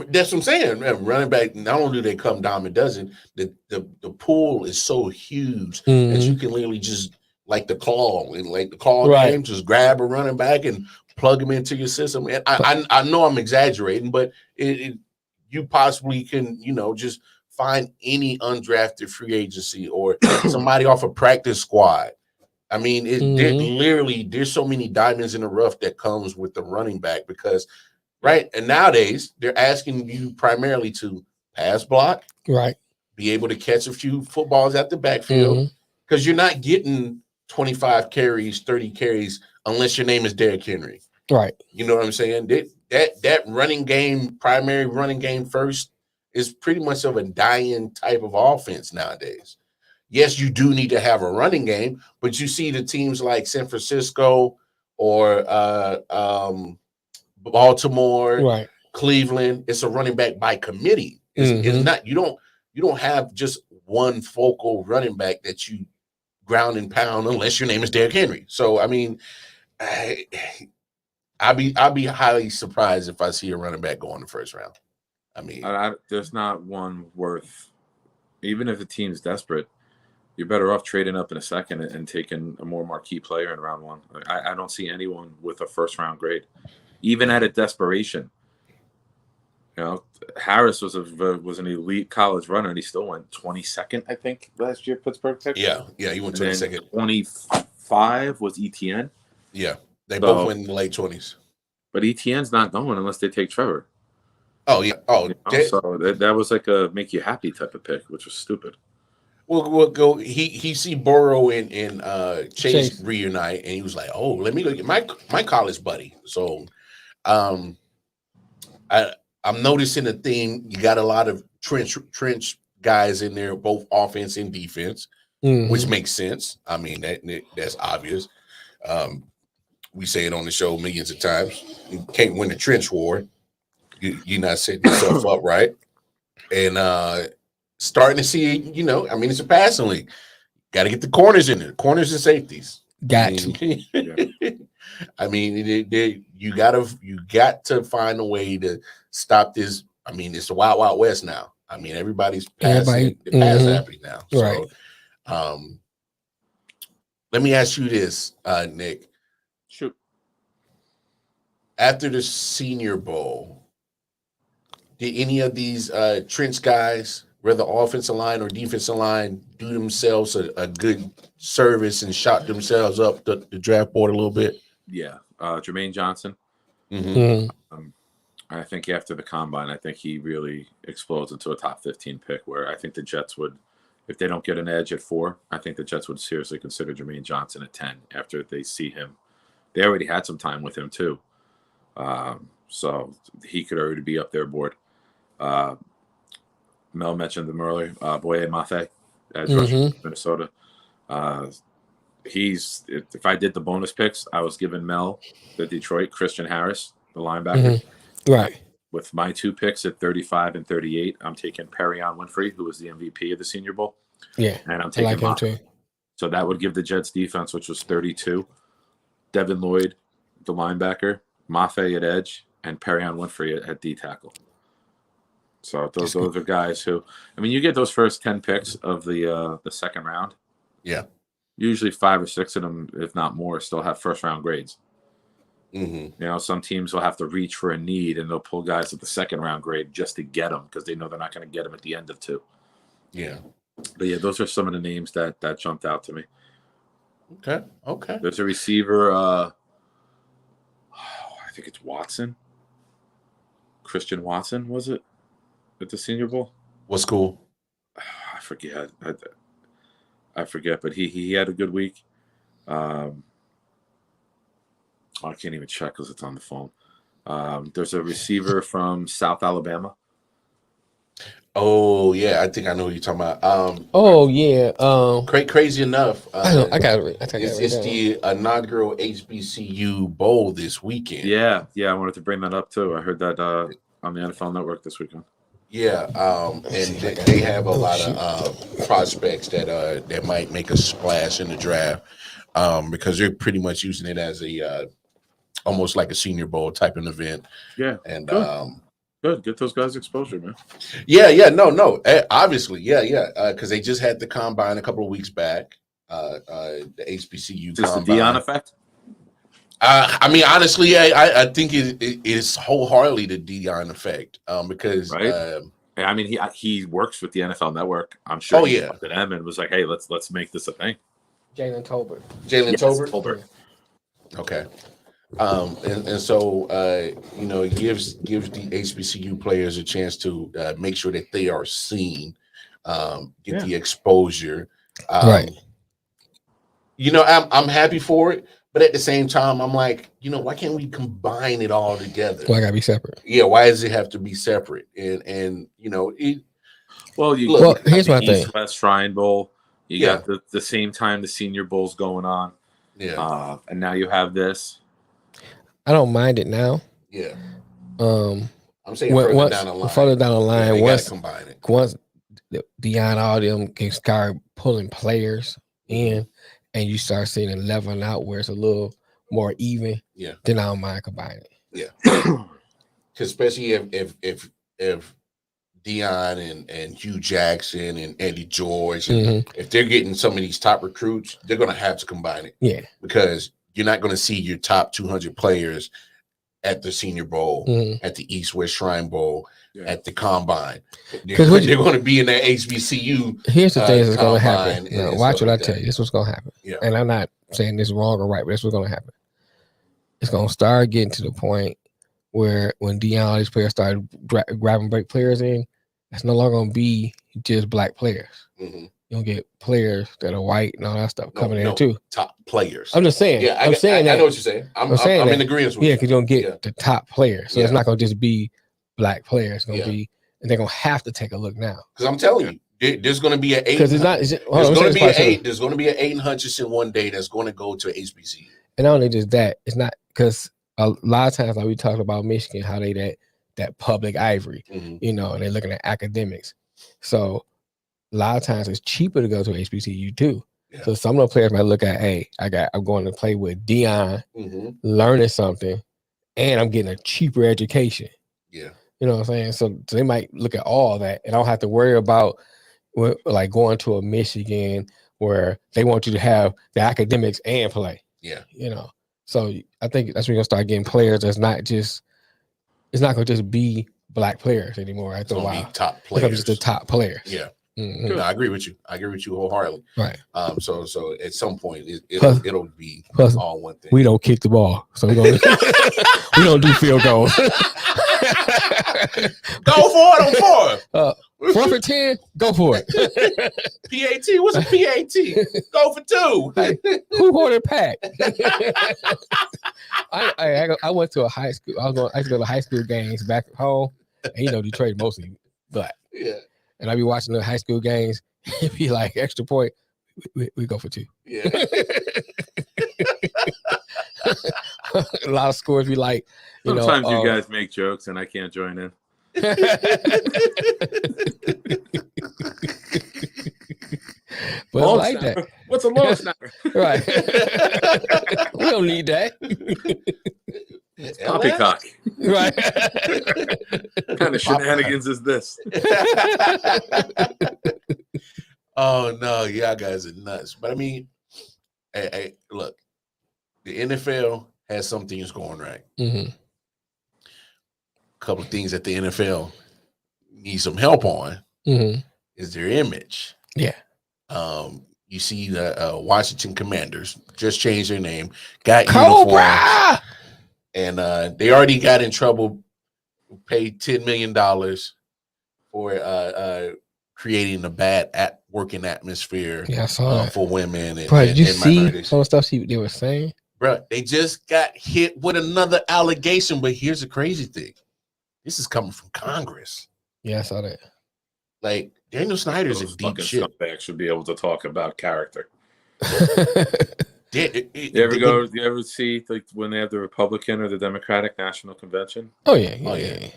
That's what I'm saying. Running back, not only do they come dime a dozen, the pool is so huge that you can literally just like the claw game, just grab a running back and plug him into your system. And I know I'm exaggerating, but you possibly can, just find any undrafted free agency or somebody off a practice squad. I mean, there's so many diamonds in the rough that comes with the running back because, right, and nowadays they're asking you primarily to pass block, right, be able to catch a few footballs at the backfield because you're not getting 25 carries, 30 carries unless your name is Derrick Henry. Right. You know what I'm saying? That running game, primary running game first, is pretty much of a dying type of offense nowadays. Yes, you do need to have a running game, but you see the teams like San Francisco or Baltimore, right, Cleveland, it's a running back by committee. It's not, you don't have just one focal running back that you ground and pound unless your name is Derrick Henry. So I mean, I'll be highly surprised if I see a running back go in the first round. I mean, there's not one worth. Even if the team's desperate, you're better off trading up in a second and taking a more marquee player in round 1. I don't see anyone with a first round grade, even at a desperation. Harris was an elite college runner, and he still went 22nd, I think, last year. Pittsburgh picked. Yeah, he went 22nd. 25 was ETN. Yeah, they both went in the late 20s. But ETN's not going unless they take Trevor. Oh yeah. Oh, so that was like a make you happy type of pick, which was stupid. We'll go. He see Burrow and Chase reunite, and he was like, "Oh, let me go get my college buddy." So, I'm noticing a theme. You got a lot of trench guys in there, both offense and defense, which makes sense. I mean, that's obvious. We say it on the show millions of times. You can't win the trench war. You're not setting yourself up right. And starting to see, I mean, it's a passing league. Got to get the corners in there, corners and safeties. I mean, you got to find a way to stop this. I mean, it's the Wild Wild West now. I mean, everybody's pass happy now. Right. So, let me ask you this, Nick. Shoot. After the Senior Bowl, did any of these trench guys whether offensive line or defensive line, do themselves a good service and shot themselves up the draft board a little bit? Yeah. Jermaine Johnson. I think after the combine, I think he really explodes into a top 15 pick where I think the Jets would, if they don't get an edge at 4, I think the Jets would seriously consider Jermaine Johnson at 10 after they see him. They already had some time with him too. So he could already be up their board. Mel mentioned him earlier, Boye Mafe, edge rusher, Minnesota. If I did the bonus picks, I was giving Mel the Detroit Christian Harris, the linebacker. Right. With my 2 picks at 35 and 38, I'm taking Perrion Winfrey, who was the MVP of the Senior Bowl. Yeah. And I'm taking him too. So that would give the Jets defense, which was 32, Devin Lloyd, the linebacker, Mafe at edge, and Perrion Winfrey at D tackle. So those are guys who, I mean, you get those first 10 picks of the second round. Yeah. Usually 5 or 6 of them, if not more, still have first round grades. You know, some teams will have to reach for a need and they'll pull guys at the second round grade just to get them because they know they're not going to get them at the end of 2. Yeah. But yeah, those are some of the names that jumped out to me. Okay. There's a receiver, I think it's Watson. Christian Watson, was it? At the Senior Bowl? What school? I forget. I forget, but he had a good week. I can't even check because it's on the phone. There's a receiver from South Alabama. Oh yeah, I think I know what you're talking about. Crazy enough, I got it. It's the inaugural HBCU Bowl this weekend. Yeah, I wanted to bring that up too. I heard that on the NFL Network this weekend. Yeah, and they have a lot of prospects that might make a splash in the draft because they're pretty much using it as a almost like a Senior Bowl type of event. Yeah, and good. Get those guys exposure, man. Yeah. No. Obviously, yeah. Because they just had the combine a couple of weeks back. The HBCU. Is this the Deion effect? I mean, honestly, I think it is wholeheartedly the Deion effect because. Right. I mean, he works with the NFL Network. I'm sure. He looked at them and was like, "Hey, let's make this a thing." Jalen Tolbert. Tolbert. Okay. And so it gives the HBCU players a chance to make sure that they are seen, get the exposure. Right. I'm happy for it, but at the same time, I'm like, why can't we combine it all together? Why gotta be separate? Yeah, why does it have to be separate? And here's my thing: thing. West Shrine Bowl. You got the same time the Senior Bowl's going on. Yeah. And now you have this. I don't mind it now. Yeah. I'm saying further down the line. Once combine it. Once Deion, all them can start pulling players in, and you start seeing it leveling out where it's a little more even. Yeah. Then I don't mind combining it. Yeah. Because especially if Deion and Hugh Jackson and Eddie George, if they're getting some of these top recruits, they're going to have to combine it. Yeah. Because you're not going to see your top 200 players at the Senior Bowl, at the East-West Shrine Bowl, at the Combine. They're going to be in that HBCU. Here's the things that's going to happen. Now, watch what I tell you. This is what's going to happen. Yeah. And I'm not saying this is wrong or right, but this is what's going to happen. It's going to start getting to the point where when Deion, all these players start grabbing break players in, it's no longer going to be just black players. You'll get players that are white and all that stuff coming in too. Top players. I'm just saying. Yeah, I know what you're saying. I'm in agreement with you. Yeah, because you're going to get the top players. So it's not going to just be black players. It's going to be, and they're going to have to take a look now. Because I'm telling you, there's going to be an eight. Because it's not. There's going to be an eight. There's going to be an Aiden Hutchinson one day that's going to go to HBCU. And not only just that, it's not because a lot of times, like we talked about Michigan, how they that public ivory, and they're looking at academics. So a lot of times it's cheaper to go to HBCU too. Yeah. So some of the players might look at, hey, I'm going to play with Deion, learning something, and I'm getting a cheaper education. Yeah. You know what I'm saying? So they might look at all that and I don't have to worry about like going to a Michigan where they want you to have the academics and play. Yeah. So I think that's when you're gonna start getting players that's not just, it's not gonna just be black players anymore after a while. Top players. Just the top players. Yeah. No, I agree with you. I agree with you wholeheartedly. Right. So at some point it'll be all one thing. We don't kick the ball, so we don't we don't do field goals. Go for it on 4. 4 for 10, go for it. PAT, what's a PAT? Go for 2. Who ordered pack? I went to a high school. I used to go to high school games back at home, and Detroit mostly black. Yeah. And I'd be watching the high school games. It'd be like extra point. We go for 2. Yeah. A lot of scores be like, sometimes you guys make jokes and I can't join in. But long like snapper. that. What's a long snapper? Right. We don't need that. Poppycock. Right. What kind of shenanigans is this? Oh no, y'all guys are nuts. But I mean, hey, look, the NFL has some things going right. Mm-hmm. A couple of things that the NFL needs some help on is their image. Yeah. You see the Washington Commanders just changed their name, got Cobra! Uniforms, and they already got in trouble, paid $10 million for creating a bad working atmosphere for women. Bro, did you see some stuff they were saying? Bro, they just got hit with another allegation, but here's the crazy thing. This is coming from Congress. Yeah, I saw that. Like, Daniel Snyder's a deep shit. Scumbag should be able to talk about character. You ever see like when they have the Republican or the Democratic National Convention? Oh yeah.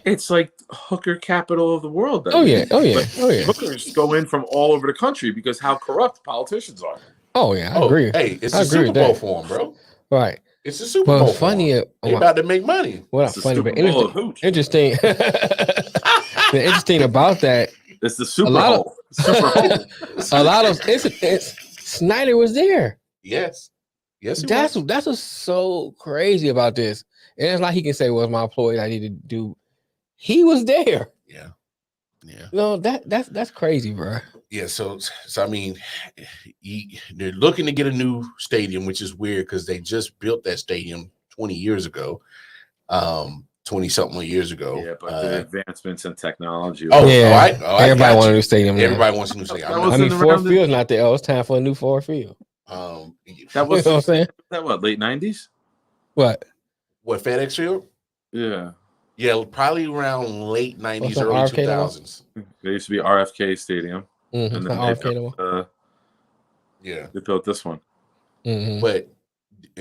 It's like hooker capital of the world. Oh yeah. Hookers go in from all over the country because how corrupt politicians are. Oh yeah, I agree. Hey, it's a Super Bowl for them, bro. Right. It's a Super Bowl. Funny. They about to make money. Well, not funny, but interesting. The interesting about that. It's the Super Bowl. A lot of incidents. Snyder was there. Yes. That's what's so crazy about this. And it's like he can say, "Well, it's my employees. I need to do." He was there. Yeah. No, that's crazy, bro. Yeah. So I mean, they're looking to get a new stadium, which is weird because they just built that stadium 20 years ago. 20-something years ago. Yeah, but the advancements in technology. Everybody wants a new stadium. Everybody wants a new stadium. I mean, Ford Field's not there. Oh, it's time for a new Ford Field. That was, you know what I'm saying? That what, late 90s? What FedEx Field? Yeah, probably around late 90s, early 2000s. There used to be RFK Stadium, and then they built this one. But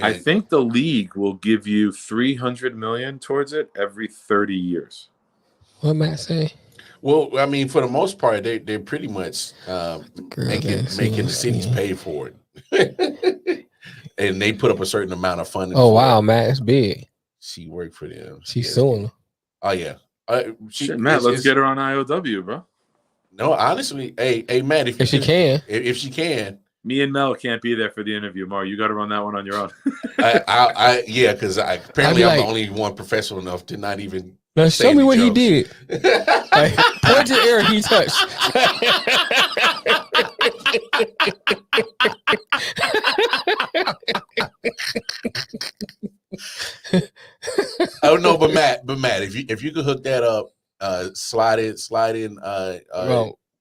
I think the league will give you $300 million towards it every 30 years. What Matt say? Well, I mean, for the most part, they're pretty much making the cities pay for it. And they put up a certain amount of funding. Oh wow, Matt, it's big. She worked for them. She's suing them. Oh yeah. Matt, let's get her on i.o.w, bro. No, honestly, hey, Matt, if she can. Me and Mel can't be there for the interview, Mar. You got to run that one on your own. Because apparently I'm the only one professional enough to not even. Now show me what he did. Point to Eric he touched. Oh no, but Matt, if you could hook that up, slide in,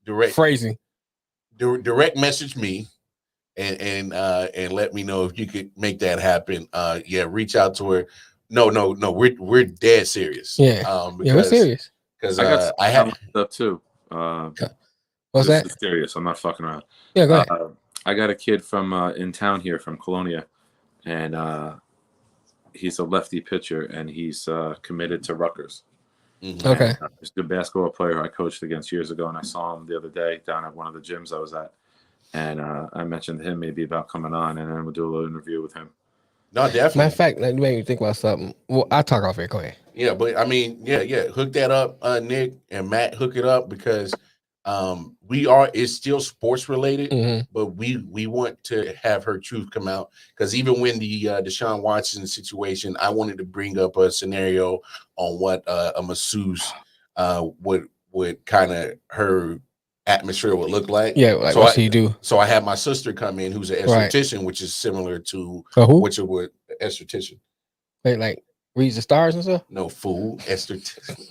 direct phrasing, direct message me. And let me know if you could make that happen. Reach out to her. No, we're dead serious. Yeah, we're serious. Because I have stuff too. What's that? Is serious. I'm not fucking around. Yeah, go ahead. I got a kid from in town here from Colonia, and he's a lefty pitcher, and he's committed to Rutgers. Mm-hmm. Okay. He's a basketball player I coached against years ago, and I saw him the other day down at one of the gyms I was at. And I mentioned to him maybe about coming on, and then we'll do a little interview with him. No, definitely. Matter of fact, you made me think about something. Well, I'll talk off here. Go ahead. Yeah, but I mean, hook that up, Nick and Matt. Hook it up because it's still sports related, but we want to have her truth come out because even when the Deshaun Watson situation, I wanted to bring up a scenario on what a masseuse what kind of her atmosphere would look like. Yeah, like so what she do. So I had my sister come in, who's an esthetician, which is similar to what you would esthetician. Wait, like reads the stars and stuff? No, fool, esthetician.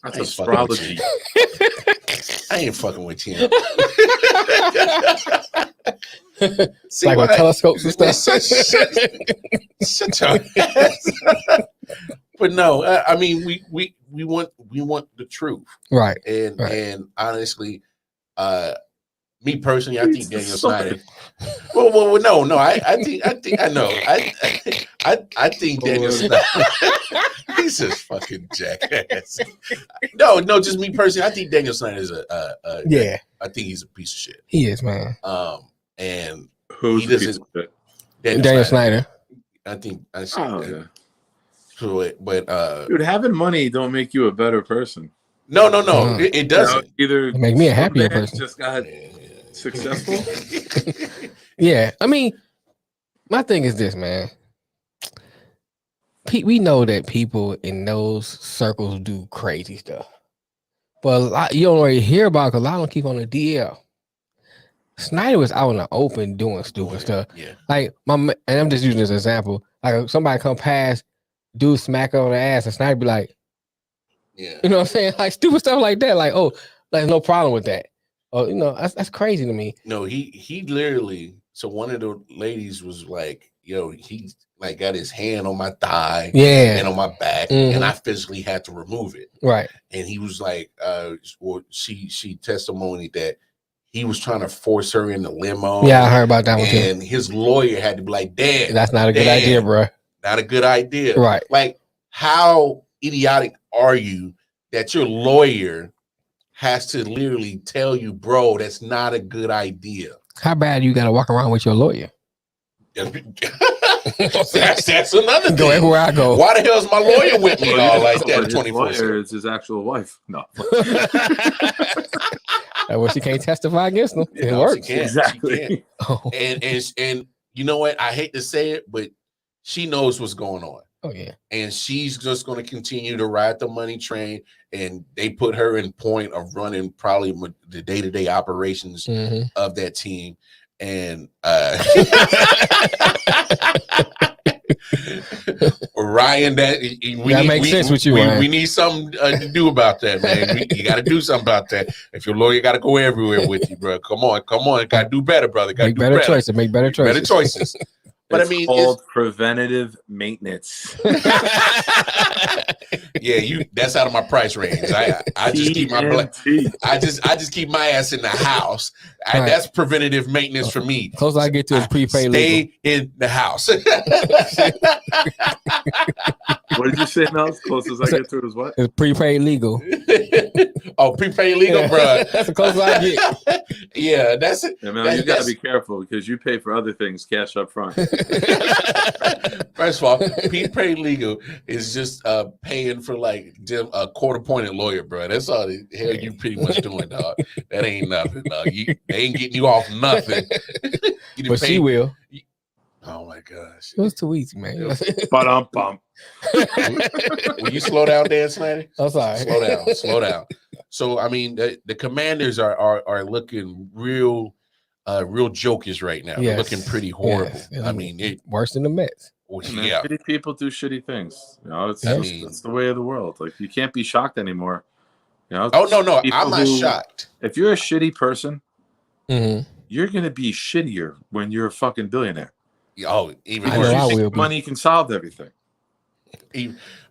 That's astrology. I ain't fucking with you. See, like with telescopes and stuff. Shut your ass. But no, I mean we want the truth, right? And honestly, me personally, I think Daniel Snyder. Well, no, I think I know. I think Daniel Snyder. He's a fucking jackass. No, just me personally. I think Daniel Snyder is yeah. I think he's a piece of shit. He is, man. And who's the piece of shit? Daniel Snyder. I think. Yeah. But dude, having money don't make you a better person. No, it doesn't. Either it make me a happier person. Just got successful. Yeah, I mean, my thing is this, man. We know that people in those circles do crazy stuff, but you don't really hear about because a lot of them keep on the DL. Snyder was out in the open doing stupid stuff. Yeah, like and I'm just using this example. Like somebody come past, dude smack her on the ass, and Snyder be like, yeah, you know what I'm saying? Like stupid stuff like that. Like, oh, there's no problem with that. Oh, you know, that's crazy to me. No, he literally. So one of the ladies was like, yo, he like got his hand on my thigh, and on my back, and I physically had to remove it. Right. And he was like, she testimonied that he was trying to force her in the limo. Yeah, I heard about that one too. And his lawyer had to be like, "Damn, that's not a good idea, bro. Not a good idea." Right. Like, how idiotic are you that your lawyer has to literally tell you, bro, that's not a good idea? How bad you got to walk around with your lawyer? that's another thing. Go everywhere I go. Why the hell is my lawyer with me all like that? 24/7. It's his actual wife. No. Well, she can't testify against them. It works. Exactly. Oh. And you know what? I hate to say it, but she knows what's going on. Oh yeah. And she's just going to continue to ride the money train. And they put her in point of running probably the day-to-day operations of that team. And Ryan, that makes sense with you. We need something to do about that, man. You got to do something about that. If your lawyer got to go everywhere with you, bro, come on, got to do better, brother. Got to do better choices. Make better choices. Better choices. But it's called preventative maintenance. Yeah, that's out of my price range. I just keep my I just keep my ass in the house. Right. That's preventative maintenance for me. Close I get to is prepaid stay legal. In the house. What did you say now? As close as I get to it is what? It's prepaid legal. Oh, prepaid legal, bro. That's the closest I get. Yeah, that's it. Yeah, man, you got to be careful because you pay for other things cash up front. First of all, prepaid legal is just paying for like a court-appointed lawyer, bro. That's all the hell you pretty much doing, dog. That ain't nothing, dog. They ain't getting you off nothing. But she will. Oh my gosh. It was too easy, man. Bum. Will you slow down, Dan Snyder? I'm sorry. Slow down. So I mean, the Commanders are looking real jokish right now. Yes. They're looking pretty horrible. Yes. I mean, worse than the Mets. Yeah. Shitty people do shitty things. You know, it's the way of the world. Like you can't be shocked anymore. You know. Oh no, I'm not shocked. If you're a shitty person, you're gonna be shittier when you're a fucking billionaire. Oh, even worse. Money can solve everything.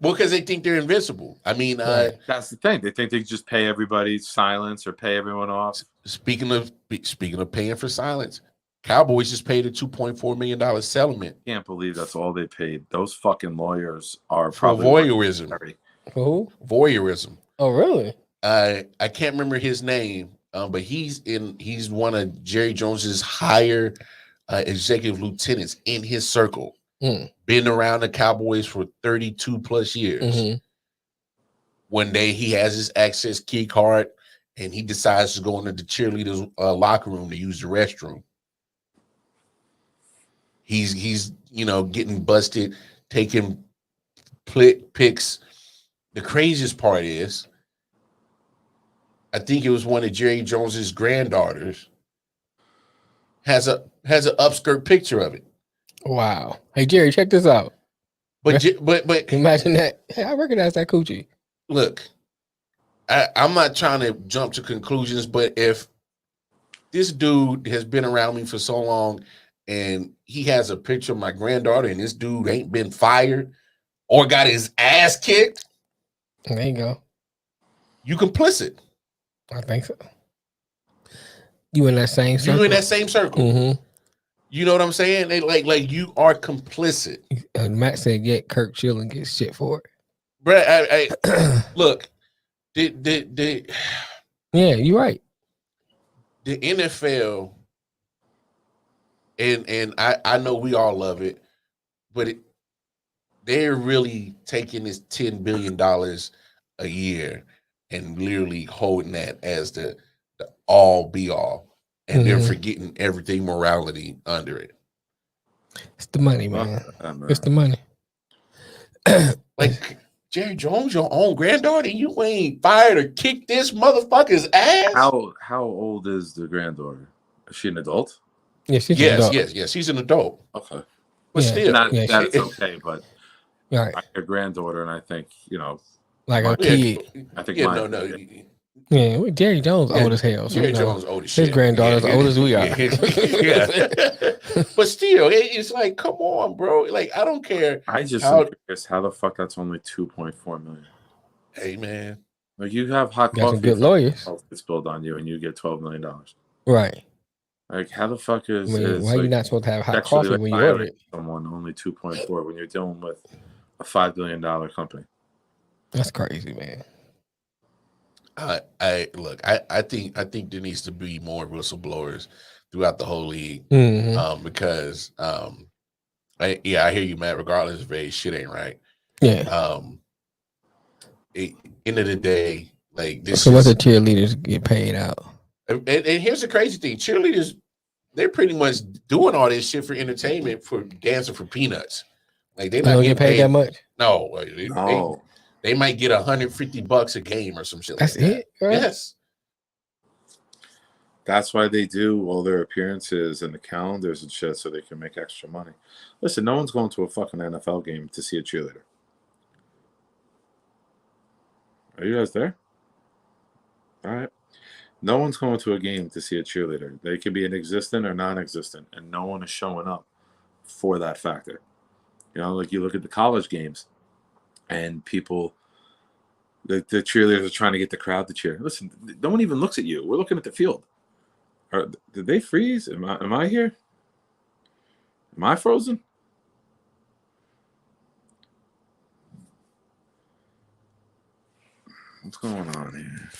Well, because they think they're invincible. I mean, that's the thing. They think they just pay everybody silence or pay everyone off. Speaking of paying for silence, Cowboys just paid a $2.4 million settlement. Can't believe that's all they paid. Those fucking lawyers are for probably voyeurism. Who? Voyeurism. Oh, really? I can't remember his name, but he's one of Jerry Jones's higher executive lieutenants in his circle. Been around the Cowboys for 32 plus years. One day he has his access key card and he decides to go into the cheerleaders' locker room to use the restroom. He's getting busted, taking pics. The craziest part is I think it was one of Jerry Jones's granddaughters, has an upskirt picture of it. Wow. Hey Jerry, check this out. But imagine that. Hey, I recognize that coochie. Look, I'm not trying to jump to conclusions, but if this dude has been around me for so long and he has a picture of my granddaughter and this dude ain't been fired or got his ass kicked, there you go. You complicit. I think so. You in that same circle? You in that same circle. Mm-hmm. You know what I'm saying? They like you are complicit. And Matt said, "Get Kirk Chilling gets shit for it." Brett, I look. Yeah, you're right. The NFL, and I know we all love it, but they're really taking this $10 billion a year and literally holding that as the all be all, and they're forgetting everything morality under it. It's the money, man. It's the money. Like Jerry Jones, your own granddaughter, you ain't fired or kicked this motherfucker's ass. How old is the granddaughter? Is she an adult? Yeah, she's an adult. Yes. She's an adult. Okay, but still, that's okay. But right, a granddaughter, and I think like a kid. I think no. Yeah, Jerry Jones old as hell. So Jerry Jones old as shit. His granddaughter's old as we are. But still, it's like, come on, bro. Like, I don't care. I just am curious how the fuck that's only $2.4 million. Hey, man. Like, you have hot got coffee. Some good lawyers. It's spilled on you, and you get $12 million. Right. Like, how the fuck is why are you not supposed to have hot coffee when you order it? Someone only 2.4 when you're dealing with a $5 billion company. That's crazy, man. I think there needs to be more whistleblowers throughout the whole league, because I hear you, Matt. Regardless of age, shit ain't right. Yeah. End of the day, like this. So what the cheerleaders get paid out? And here's the crazy thing: cheerleaders, they're pretty much doing all this shit for entertainment, for dancing for peanuts. Like they don't get paid that much. No. They might get $150 a game or some shit. That's like that. It, right? Yes. That's why they do all their appearances and the calendars and shit, so they can make extra money. Listen, no one's going to a fucking NFL game to see a cheerleader. Are you guys there? All right. No one's going to a game to see a cheerleader. They can be existent or non-existent, and no one is showing up for that factor. Like you look at the college games, and people, the cheerleaders are trying to get the crowd to cheer. Listen, no one even looks at you. We're looking at the field. Did they freeze? Am I here? Am I frozen? What's going on here?